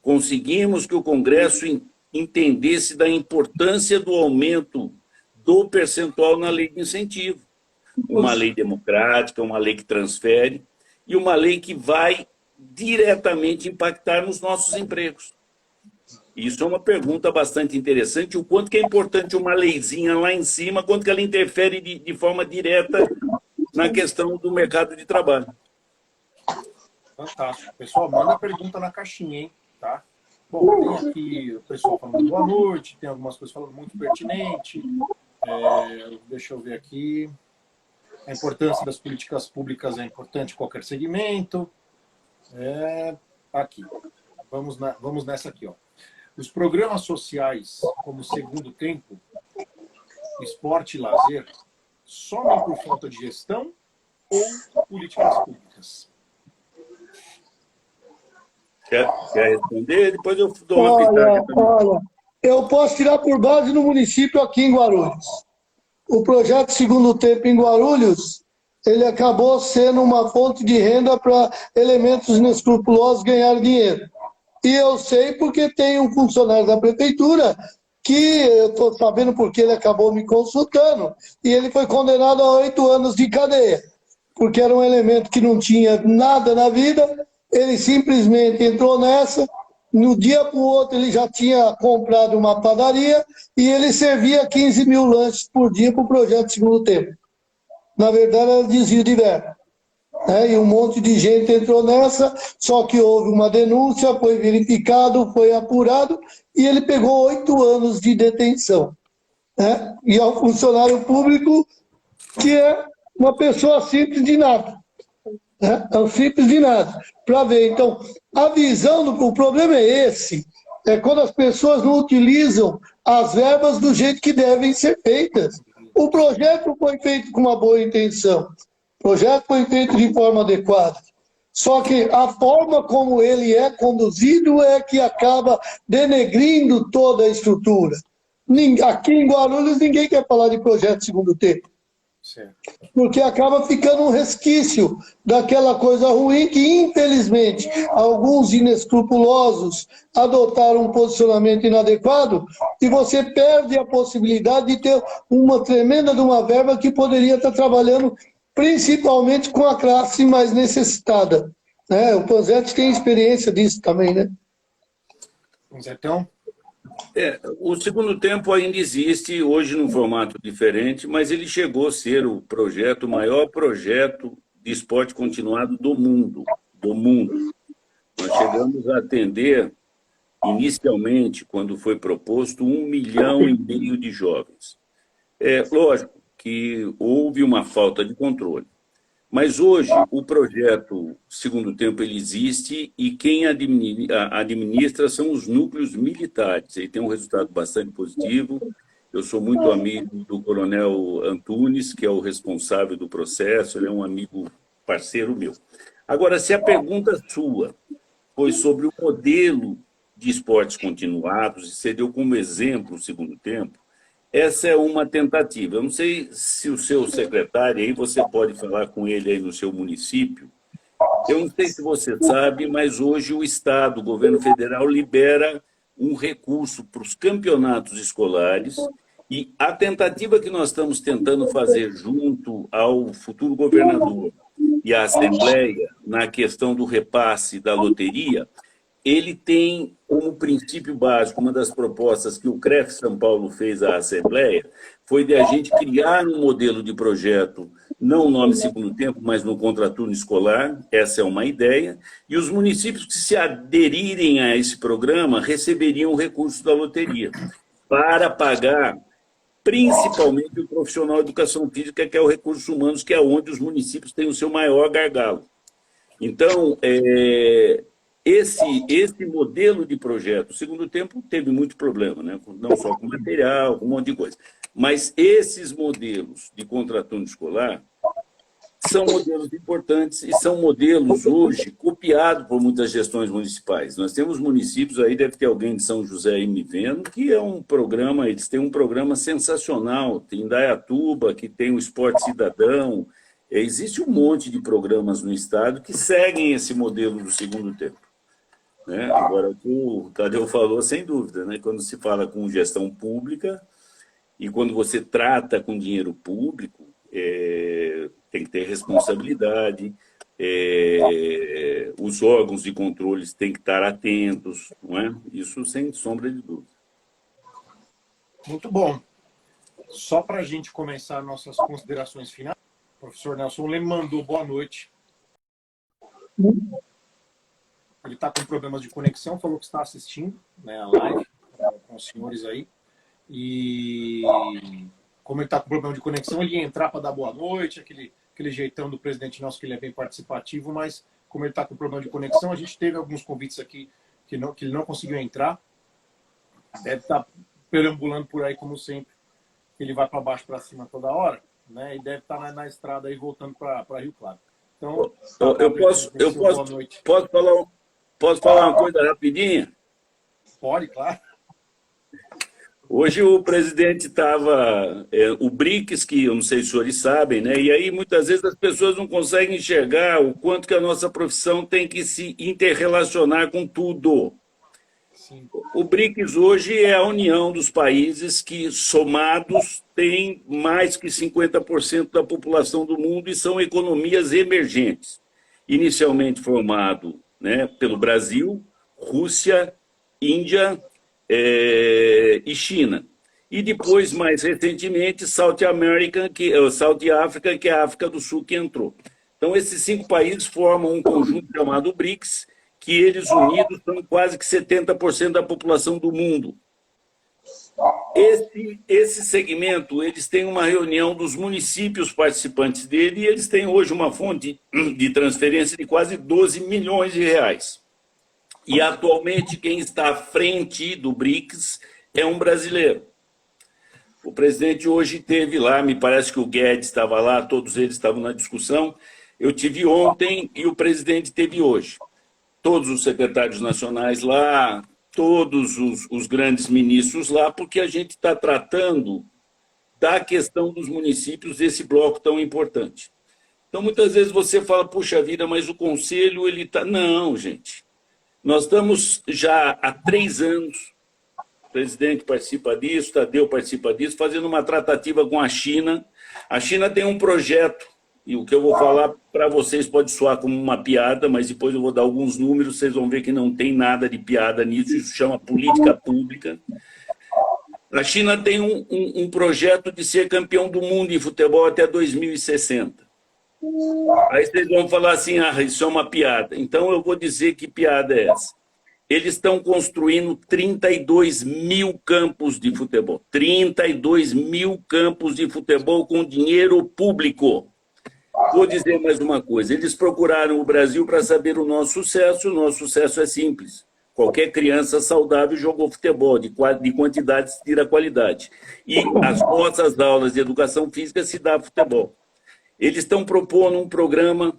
Conseguimos que o Congresso entendesse da importância do aumento do percentual na lei de incentivo. Uma lei democrática, uma lei que transfere e uma lei que vai diretamente impactar nos nossos empregos. Isso é uma pergunta bastante interessante, o quanto que é importante uma leizinha lá em cima, quanto que ela interfere de forma direta na questão do mercado de trabalho. Fantástico. Pessoal, manda pergunta na caixinha, hein? Tá? Bom, tem aqui o pessoal falando boa noite, tem algumas coisas falando muito pertinente. Deixa eu ver aqui. A importância das políticas públicas é importante em qualquer segmento. Aqui. Vamos nessa aqui, ó. Os programas sociais, como Segundo Tempo, Esporte e Lazer, somem por falta de gestão ou políticas públicas? Quer responder? Depois eu dou uma pitaca também. Olha, eu posso tirar por base no município aqui em Guarulhos. O projeto Segundo Tempo em Guarulhos, ele acabou sendo uma fonte de renda para elementos inescrupulosos ganhar dinheiro. E eu sei porque tem um funcionário da prefeitura que eu estou sabendo porque ele acabou me consultando e ele foi condenado a 8 anos de cadeia, porque era um elemento que não tinha nada na vida, ele simplesmente entrou nessa, no dia para o outro ele já tinha comprado uma padaria e ele servia 15 mil lanches por dia para o projeto Segundo Tempo. Na verdade era desvio de verba. E um monte de gente entrou nessa, só que houve uma denúncia, foi verificado, foi apurado, e ele pegou 8 anos de detenção. E é um funcionário público que é uma pessoa simples de nada. É um simples de nada. Para ver, então, a visão, o problema é esse, é quando as pessoas não utilizam as verbas do jeito que devem ser feitas. O projeto foi feito com uma boa intenção. O projeto foi feito de forma adequada. Só que a forma como ele é conduzido é que acaba denegrindo toda a estrutura. Aqui em Guarulhos ninguém quer falar de projeto segundo tempo. Certo. Porque acaba ficando um resquício daquela coisa ruim que, infelizmente, alguns inescrupulosos adotaram um posicionamento inadequado e você perde a possibilidade de ter uma tremenda de uma verba que poderia estar trabalhando principalmente com a classe mais necessitada. Né? O Panzetti tem experiência disso também, né? Panzetão? O segundo tempo ainda existe, hoje num formato diferente, mas ele chegou a ser o maior projeto de esporte continuado do mundo. Do mundo. Nós chegamos a atender, inicialmente, quando foi proposto, 1,5 milhão de jovens. É lógico que houve uma falta de controle. Mas hoje o projeto Segundo Tempo ele existe e quem administra são os núcleos militares. Ele tem um resultado bastante positivo. Eu sou muito amigo do Coronel Antunes, que é o responsável do processo, ele é um amigo parceiro meu. Agora, se a pergunta sua foi sobre o modelo de esportes continuados, e você deu como exemplo o Segundo Tempo, essa é uma tentativa. Eu não sei se o seu secretário, aí você pode falar com ele aí no seu município. Eu não sei se você sabe, mas hoje o Estado, o governo federal, libera um recurso para os campeonatos escolares e a tentativa que nós estamos tentando fazer junto ao futuro governador e à Assembleia na questão do repasse da loteria, ele tem como princípio básico, uma das propostas que o CREF São Paulo fez à Assembleia, foi de a gente criar um modelo de projeto, não o nome Segundo Tempo, mas no contraturno escolar, essa é uma ideia, e os municípios que se aderirem a esse programa receberiam o recurso da loteria, para pagar principalmente o profissional de educação física, que é o recursos humanos, que é onde os municípios têm o seu maior gargalo. Então, esse modelo de projeto, o Segundo Tempo teve muito problema, né? Não só com material, com um monte de coisa. Mas esses modelos de contraturno escolar são modelos importantes e são modelos hoje copiados por muitas gestões municipais. Nós temos municípios, aí deve ter alguém de São José aí me vendo, que é um programa, eles têm um programa sensacional. Tem Indaiatuba, que tem o Esporte Cidadão. Existe um monte de programas no estado que seguem esse modelo do Segundo Tempo. Né? Agora, o que o Tadeu falou, sem dúvida, né? Quando se fala com gestão pública e quando você trata com dinheiro público, tem que ter responsabilidade, os órgãos de controle têm que estar atentos, não é? Isso sem sombra de dúvida. Muito bom. Só para a gente começar nossas considerações finais, o professor Nelson Leme mandou boa noite. Ele está com problemas de conexão, falou que está assistindo, né, a live com os senhores aí. E como ele está com problema de conexão, ele ia entrar para dar boa noite, aquele jeitão do presidente nosso, que ele é bem participativo, mas como ele está com problema de conexão, a gente teve alguns convites aqui que ele não conseguiu entrar. Deve estar perambulando por aí, como sempre. Ele vai para baixo, para cima toda hora, né? E deve estar na estrada aí, voltando para Rio Claro. Então, posso falar uma coisa rapidinha? Pode, claro. Hoje o presidente estava, o BRICS, que eu não sei se os senhores sabem, né? E aí muitas vezes as pessoas não conseguem enxergar o quanto que a nossa profissão tem que se interrelacionar com tudo. Sim. O BRICS hoje é a união dos países que, somados, têm mais que 50% da população do mundo e são economias emergentes. Inicialmente formado, né, pelo Brasil, Rússia, Índia e China. E depois, mais recentemente, South África, que é a África do Sul que entrou. Então, esses 5 países formam um conjunto chamado BRICS, que eles unidos são quase que 70% da população do mundo. Esse segmento, eles têm uma reunião dos municípios participantes dele e eles têm hoje uma fonte de transferência de quase 12 milhões de reais. E atualmente quem está à frente do BRICS é um brasileiro. O presidente hoje esteve lá, me parece que o Guedes estava lá, todos eles estavam na discussão. Eu tive ontem e o presidente teve hoje. Todos os secretários nacionais lá, todos os grandes ministros lá, porque a gente está tratando da questão dos municípios desse bloco tão importante. Então, muitas vezes você fala, puxa vida, mas o conselho, ele está... Não, gente. Nós estamos já há 3 anos, o presidente participa disso, Tadeu participa disso, fazendo uma tratativa com a China. A China tem um projeto, e o que eu vou falar para vocês pode soar como uma piada, mas depois eu vou dar alguns números, vocês vão ver que não tem nada de piada nisso, isso chama política pública. A China tem um projeto de ser campeão do mundo em futebol até 2060. Aí vocês vão falar assim, ah, isso é uma piada. Então eu vou dizer que piada é essa. Eles estão construindo 32 mil campos de futebol. 32 mil campos de futebol com dinheiro público. Vou dizer mais uma coisa. Eles procuraram o Brasil para saber o nosso sucesso. O nosso sucesso é simples. Qualquer criança saudável jogou futebol, de quantidade se tira qualidade. E as nossas aulas de educação física se dá futebol. Eles estão propondo um programa,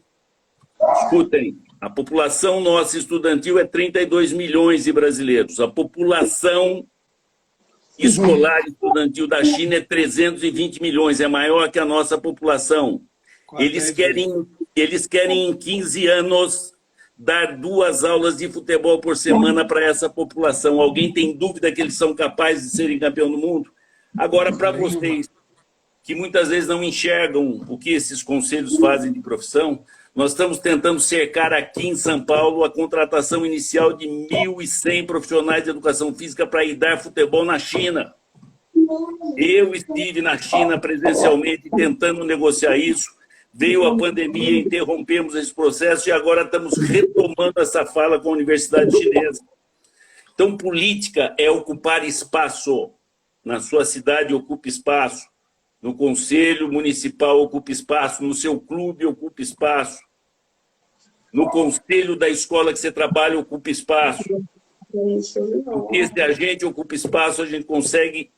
escutem, a população nossa estudantil é 32 milhões de brasileiros. A população escolar estudantil da China é 320 milhões, é maior que a nossa população. Eles querem em 15 anos dar 2 aulas de futebol por semana para essa população. Alguém tem dúvida que eles são capazes de serem campeão do mundo? Agora, para vocês que muitas vezes não enxergam o que esses conselhos fazem de profissão, nós estamos tentando cercar aqui em São Paulo a contratação inicial de 1.100 profissionais de educação física para ir dar futebol na China. Eu estive na China presencialmente tentando negociar isso. Veio a pandemia, interrompemos esse processo e agora estamos retomando essa fala com a Universidade Chinesa. Então, política é ocupar espaço. Na sua cidade, ocupe espaço. No conselho municipal, ocupe espaço. No seu clube, ocupe espaço. No conselho da escola que você trabalha, ocupe espaço. Porque se a gente ocupa espaço, a gente consegue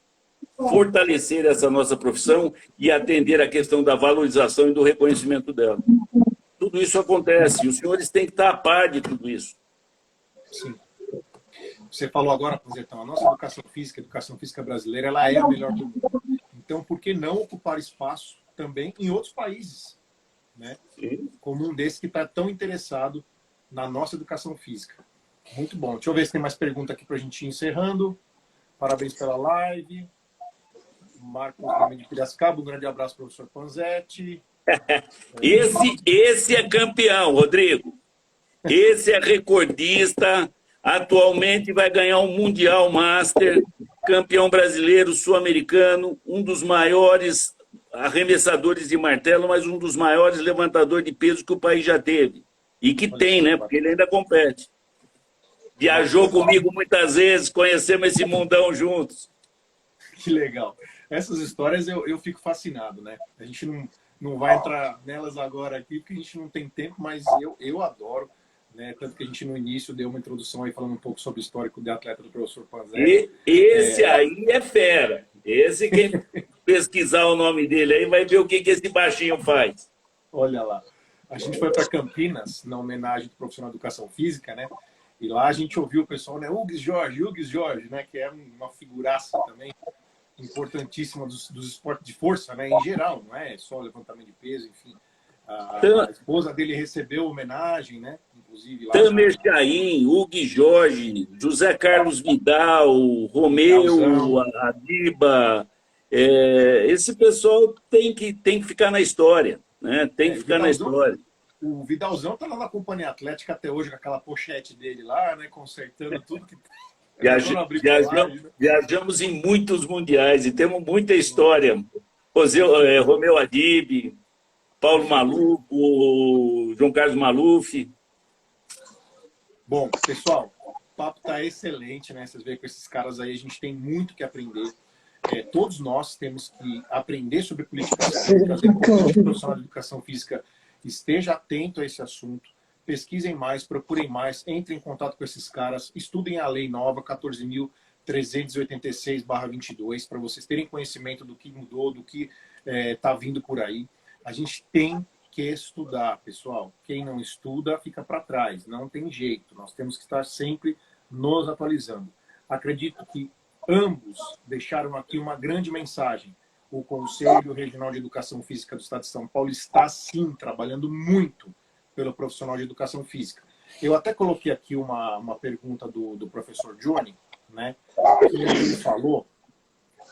fortalecer essa nossa profissão e atender a questão da valorização e do reconhecimento dela. Tudo isso acontece e os senhores têm que estar a par de tudo isso. Sim. Você falou agora, Panzetão, a nossa educação física brasileira, ela é a melhor do mundo. Então, por que não ocupar espaço também em outros países? Né? Como um desses que está tão interessado na nossa educação física. Muito bom. Deixa eu ver se tem mais pergunta aqui para a gente ir encerrando. Parabéns pela live. Marcos de Piracicaba, um grande abraço, professor Panzetti. Esse é campeão, Rodrigo. Esse é recordista. Atualmente vai ganhar um Mundial Master, campeão brasileiro, sul-americano, um dos maiores arremessadores de martelo, mas um dos maiores levantadores de peso que o país já teve. E que tem, né? Porque ele ainda compete. Viajou comigo muitas vezes, conhecemos esse mundão juntos. Que legal. Essas histórias eu fico fascinado, né? A gente não vai entrar nelas agora aqui, porque a gente não tem tempo, mas eu adoro. Né? Tanto que a gente no início deu uma introdução aí falando um pouco sobre o histórico de atleta do professor Panzetti. Esse aí é fera. Esse, quem pesquisar o nome dele aí, vai ver o que esse baixinho faz. Olha lá. A gente foi para Campinas, na homenagem do profissional de educação física, né? E lá a gente ouviu o pessoal, né? Hugues Jorge, né? Que é uma figuraça também importantíssima dos esportes de força, né? Em geral, não é só levantamento de peso, enfim. A esposa dele recebeu homenagem, né? Inclusive lá. Tamer Chaim, Hugo Jorge, José Carlos Vidal, Romeu, Adiba. Esse pessoal tem que ficar na história, né? Tem que ficar na história. O Vidalzão tá lá na Companhia Atlética até hoje com aquela pochete dele lá, né? Consertando tudo que. Viajamos em muitos mundiais e temos muita história. Romeu Adib, Paulo Maluf, João Carlos Maluf. Bom, pessoal, o papo tá excelente, né? Vocês veem com esses caras aí, a gente tem muito que aprender. Todos nós temos que aprender sobre política pública. O profissional de educação física esteja atento a esse assunto. Pesquisem mais, procurem mais, entrem em contato com esses caras, estudem a lei nova 14.386/22 para vocês terem conhecimento do que mudou, do que está vindo por aí. A gente tem que estudar, pessoal. Quem não estuda fica para trás, não tem jeito. Nós temos que estar sempre nos atualizando. Acredito que ambos deixaram aqui uma grande mensagem. O Conselho Regional de Educação Física do Estado de São Paulo está, sim, trabalhando muito pelo profissional de educação física. Eu até coloquei aqui uma pergunta do professor Johnny, né, que ele falou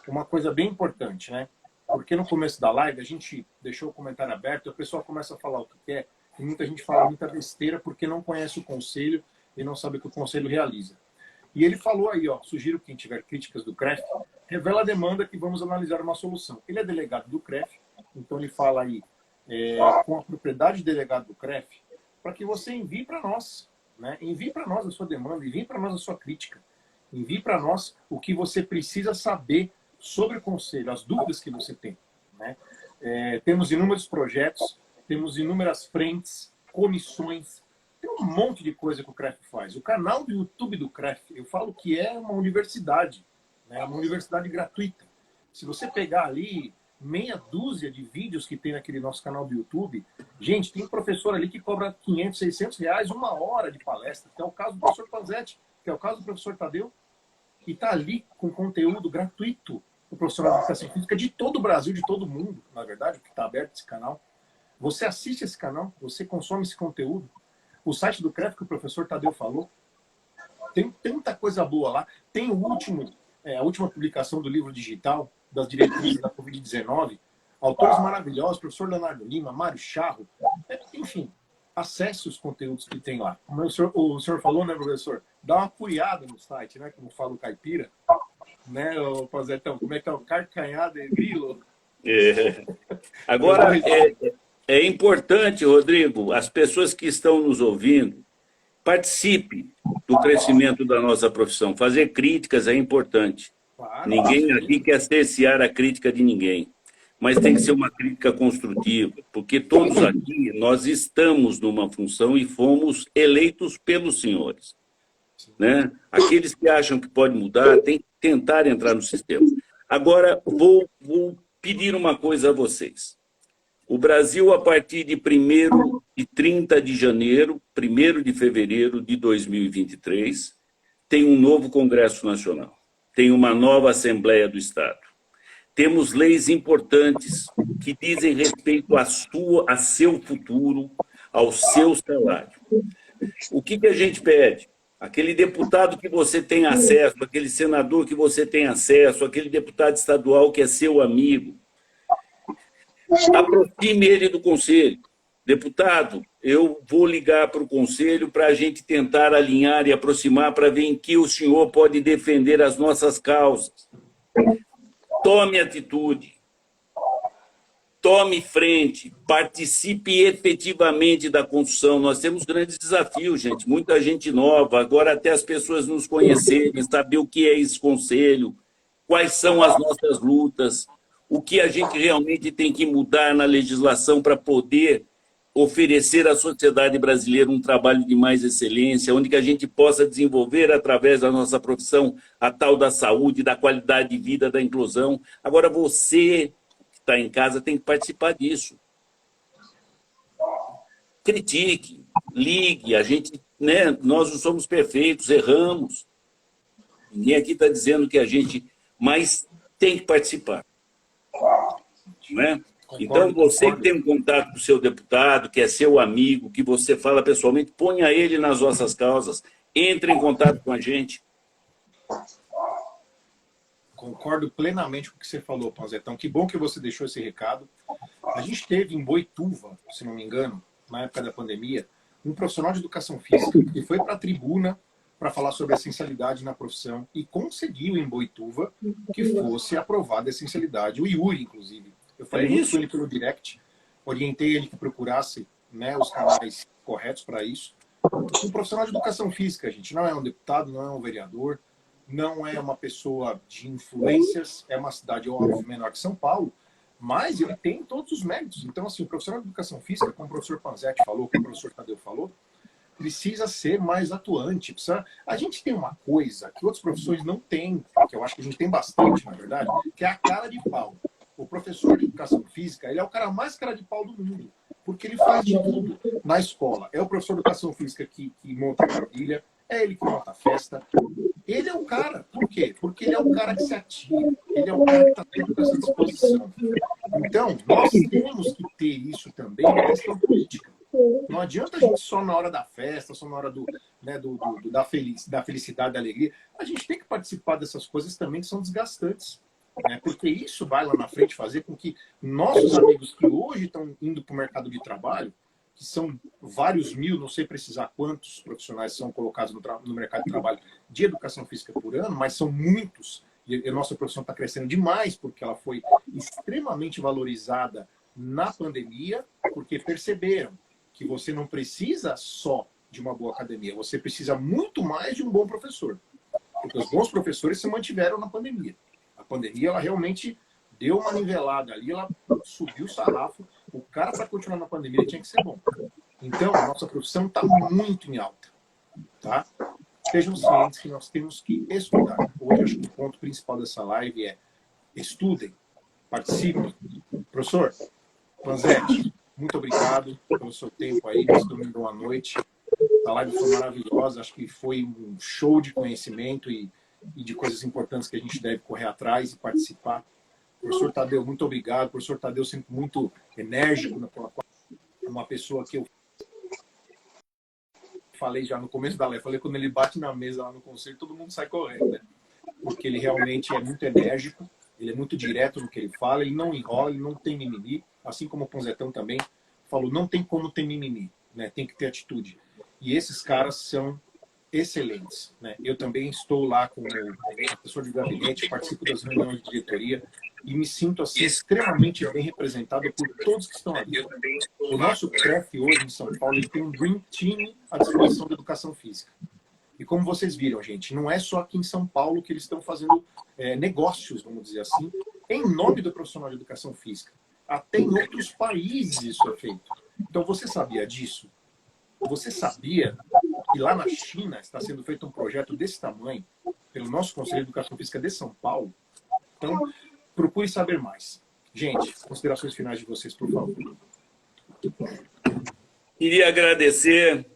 uma coisa bem importante, né? Porque no começo da live a gente deixou o comentário aberto e a pessoa começa a falar o que quer e muita gente fala muita besteira porque não conhece o Conselho e não sabe o que o Conselho realiza. E ele falou aí, ó, sugiro que quem tiver críticas do CREF, revela a demanda que vamos analisar uma solução. Ele é delegado do CREF, então ele fala aí com a propriedade de delegado do CREF, para que você envie para nós, né? Envie para nós a sua demanda, envie para nós a sua crítica, envie para nós o que você precisa saber sobre o Conselho, as dúvidas que você tem, né? Temos inúmeros projetos, temos inúmeras frentes, comissões, tem um monte de coisa que o CREF faz. O canal do YouTube do CREF, eu falo que é uma universidade, né? Uma universidade gratuita. Se você pegar ali meia dúzia de vídeos que tem naquele nosso canal do YouTube, gente, tem professor ali que cobra 500, 600 reais uma hora de palestra, que é o caso do professor Panzetti, que é o caso do professor Tadeu, e está ali com conteúdo gratuito o profissional de educação física de todo o Brasil, de todo o mundo, na verdade, que está aberto esse canal. Você assiste esse canal, você consome esse conteúdo. O site do CREF que o professor Tadeu falou, tem muita coisa boa lá. Tem a última publicação do livro digital das diretrizes da Covid-19, autores maravilhosos, professor Leonardo Lima, Mário Charro, enfim, acesse os conteúdos que tem lá. Como o senhor falou, né, professor? Dá uma curiada no site, né, como fala o caipira, né, o Pazetão, como é que é o carcanhada e grilo? Agora, é importante, Rodrigo, as pessoas que estão nos ouvindo, participe do crescimento da nossa profissão. Fazer críticas é importante. Claro, ninguém aqui quer cercear a crítica de ninguém, mas tem que ser uma crítica construtiva, porque todos aqui, nós estamos numa função e fomos eleitos pelos senhores, né? Aqueles que acham que pode mudar, tem que tentar entrar no sistema. Agora, vou pedir uma coisa a vocês. O Brasil, a partir de 1º e 30 de janeiro, 1º de fevereiro de 2023, tem um novo Congresso Nacional. Tem uma nova Assembleia do Estado. Temos leis importantes que dizem respeito a seu futuro, ao seu salário. O que a gente pede? Aquele deputado que você tem acesso, aquele senador que você tem acesso, aquele deputado estadual que é seu amigo, aproxime ele do Conselho. Deputado, eu vou ligar para o Conselho para a gente tentar alinhar e aproximar para ver em que o senhor pode defender as nossas causas. Tome atitude, tome frente, participe efetivamente da construção. Nós temos grandes desafios, gente, muita gente nova, agora até as pessoas nos conhecerem, saber o que é esse Conselho, quais são as nossas lutas, o que a gente realmente tem que mudar na legislação para poder oferecer à sociedade brasileira um trabalho de mais excelência, onde que a gente possa desenvolver, através da nossa profissão, a tal da saúde, da qualidade de vida, da inclusão. Agora, você que está em casa tem que participar disso. Critique, ligue, a gente, né, nós não somos perfeitos, erramos. Ninguém aqui está dizendo que a gente... Mas tem que participar. Não é? Então, você que tem um contato com o seu deputado, que é seu amigo, que você fala pessoalmente, ponha ele nas nossas causas, entre em contato com a gente. Concordo plenamente com o que você falou, Panzetão. Que bom que você deixou esse recado. A gente teve em Boituva, se não me engano, na época da pandemia, um profissional de educação física que foi para a tribuna para falar sobre a essencialidade na profissão e conseguiu em Boituva que fosse aprovada a essencialidade. O Yuri, inclusive. Eu falei muito com ele pelo direct, orientei ele que procurasse, né, os canais corretos para isso. Um profissional de educação física, gente, não é um deputado, não é um vereador, não é uma pessoa de influências, é uma cidade, óbvio, menor que São Paulo, mas ele tem todos os méritos. Então, assim, o profissional de educação física, como o professor Panzetti falou, como o professor Tadeu falou, precisa ser mais atuante. Precisa... A gente tem uma coisa que outras profissões não têm, que eu acho que a gente tem bastante, na verdade, que é a cara de pau. O professor de educação física, ele é o cara mais cara de pau do mundo. Porque ele faz de tudo na escola. É o professor de educação física que monta a quadrilha, é ele que monta a festa. Ele é o cara. Por quê? Porque ele é o cara que se atira. Ele é o cara que está sempre com essa disposição. Então, nós temos que ter isso também na questão política. Não adianta a gente só na hora da festa, só na hora da felicidade, da alegria. A gente tem que participar dessas coisas também que são desgastantes. Né? Porque isso vai lá na frente fazer com que nossos amigos que hoje estão indo para o mercado de trabalho, que são vários mil, não sei precisar quantos profissionais são colocados no mercado de trabalho de educação física por ano, mas são muitos. E a nossa profissão está crescendo demais porque ela foi extremamente valorizada na pandemia, porque perceberam que você não precisa só de uma boa academia, você precisa muito mais de um bom professor. Porque os bons professores se mantiveram na pandemia. A pandemia, ela realmente deu uma nivelada ali, ela subiu o sarrafo. O cara, para continuar na pandemia, ele tinha que ser bom. Então, a nossa profissão está muito em alta. Tá? Estejam cientes que nós temos que estudar. Hoje, acho que o ponto principal dessa live é estudem, participem. Professor Panzetti, muito obrigado pelo seu tempo aí, nesse domingo à noite. A live foi maravilhosa, acho que foi um show de conhecimento e de coisas importantes que a gente deve correr atrás e participar. Professor Tadeu, muito obrigado. Professor Tadeu sempre muito enérgico, uma pessoa que eu falei já no começo da live, falei quando ele bate na mesa lá no conselho, todo mundo sai correndo, né? Porque ele realmente é muito enérgico, ele é muito direto no que ele fala, ele não enrola, ele não tem mimimi, assim como o Ponzetão também falou, não tem como ter mimimi, né? Tem que ter atitude. E esses caras são excelentes, né? Eu também estou lá como professor de gabinete, participo das reuniões de diretoria e me sinto assim extremamente bem representado por todos que estão ali. O nosso CREF hoje em São Paulo ele tem um Dream Team à disposição da educação física. E como vocês viram, gente, não é só aqui em São Paulo que eles estão fazendo negócios, vamos dizer assim, em nome do profissional de educação física. Até em outros países isso é feito. Então, você sabia disso? Você sabia que lá na China está sendo feito um projeto desse tamanho pelo nosso Conselho de Educação Física de São Paulo? Então, procure saber mais. Gente, considerações finais de vocês, por favor. Queria agradecer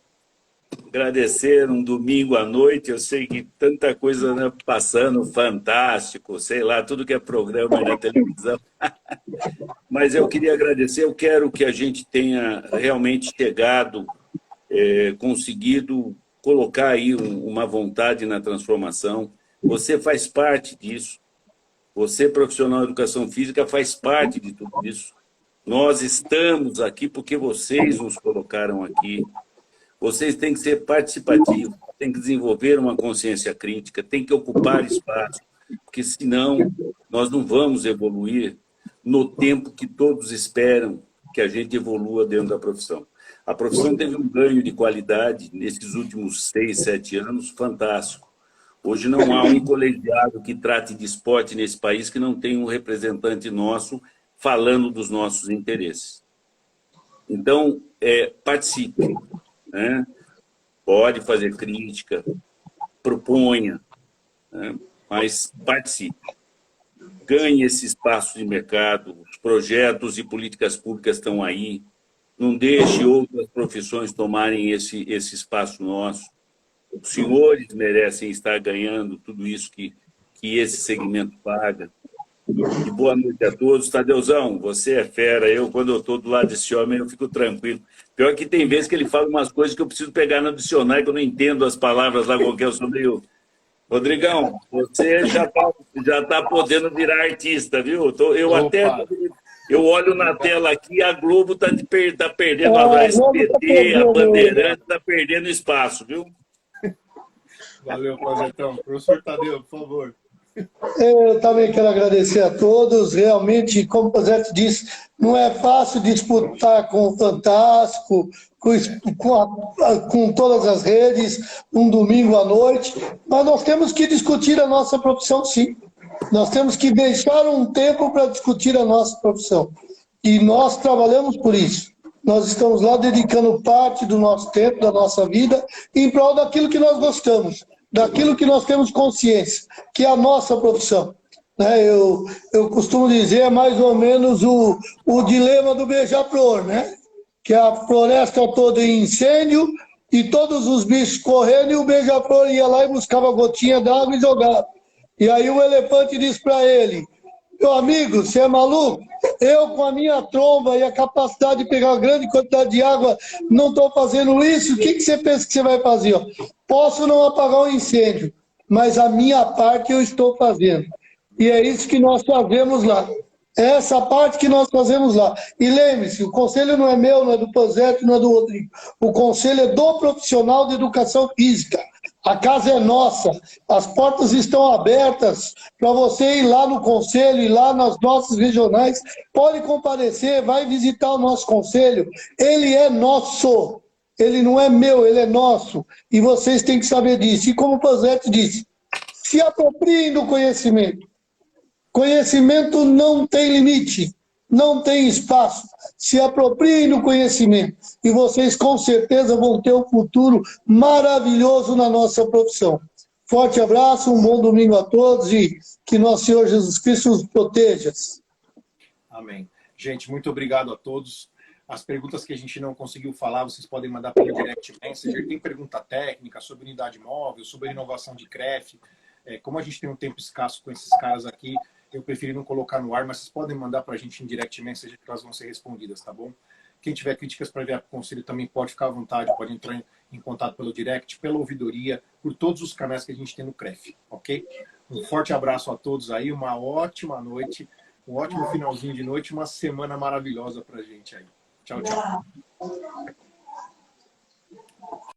um domingo à noite. Eu sei que tanta coisa, né, passando, fantástico, sei lá, tudo que é programa na televisão. Mas eu queria agradecer, eu quero que a gente tenha realmente chegado, conseguido colocar aí uma vontade na transformação. Você faz parte disso. Você, profissional de educação física, faz parte de tudo isso. Nós estamos aqui porque vocês nos colocaram aqui. Vocês têm que ser participativos, têm que desenvolver uma consciência crítica, têm que ocupar espaço, porque senão nós não vamos evoluir no tempo que todos esperam que a gente evolua dentro da profissão. A profissão teve um ganho de qualidade nesses últimos 6, 7 anos fantástico. Hoje não há um colegiado que trate de esporte nesse país que não tenha um representante nosso falando dos nossos interesses. Então, participe, né? Pode fazer crítica, proponha, né? Mas participe. Ganhe esse espaço de mercado, os projetos e políticas públicas estão aí. Não deixe outras profissões tomarem esse espaço nosso. Os senhores merecem estar ganhando tudo isso que esse segmento paga. E boa noite a todos. Tadeuzão, você é fera. Quando eu estou do lado desse homem, eu fico tranquilo. Pior que tem vezes que ele fala umas coisas que eu preciso pegar no dicionário, que eu não entendo as palavras lá qualquer. Eu sou meio... Rodrigão, você já tá podendo virar artista, viu? Eu olho na tela aqui, a Globo tá perdendo, a SBT, a Bandeirante tá perdendo espaço, viu? Valeu, Panzetão. Professor Tadeu, por favor. Eu também quero agradecer a todos. Realmente, como o Panzetti disse, não é fácil disputar com o Fantástico, com todas as redes, um domingo à noite, mas nós temos que discutir a nossa profissão, sim. Nós temos que deixar um tempo para discutir a nossa profissão. E nós trabalhamos por isso. Nós estamos lá dedicando parte do nosso tempo, da nossa vida, em prol daquilo que nós gostamos, daquilo que nós temos consciência, que é a nossa profissão. Eu costumo dizer, é mais ou menos o dilema do beija-flor, né? que a floresta toda em incêndio e todos os bichos correndo, e o beija-flor ia lá e buscava gotinha d'água e jogava. E aí o elefante disse para ele: meu amigo, você é maluco? Eu, com a minha tromba e a capacidade de pegar uma grande quantidade de água, não estou fazendo isso? O que você pensa que você vai fazer? Ó? Posso não apagar o incêndio, mas a minha parte eu estou fazendo. E é isso que nós fazemos lá. É essa parte que nós fazemos lá. E lembre-se, o conselho não é meu, não é do Panzetti, não é do Rodrigo. O conselho é do profissional de educação física. A casa é nossa, as portas estão abertas para você ir lá no conselho, ir lá nas nossas regionais. Pode comparecer, vai visitar o nosso conselho. Ele é nosso, ele não é meu, ele é nosso. E vocês têm que saber disso. E como o Panzetti disse, se apropriem do conhecimento. Conhecimento não tem limite, não tem espaço. Se apropriem do conhecimento e vocês com certeza vão ter um futuro maravilhoso na nossa profissão. Forte abraço, um bom domingo a todos e que nosso Senhor Jesus Cristo os proteja. Amém. Gente, muito obrigado a todos. As perguntas que a gente não conseguiu falar, vocês podem mandar pelo direct messenger. Tem pergunta técnica sobre unidade móvel, sobre inovação de CREF. Como a gente tem um tempo escasso com esses caras aqui, eu preferi não colocar no ar, mas vocês podem mandar para a gente em direct message que elas vão ser respondidas, tá bom? Quem tiver críticas para enviar para o conselho também pode ficar à vontade, pode entrar em contato pelo direct, pela ouvidoria, por todos os canais que a gente tem no CREF, ok? Um forte abraço a todos aí, uma ótima noite, um ótimo finalzinho de noite, uma semana maravilhosa para a gente aí. Tchau, tchau.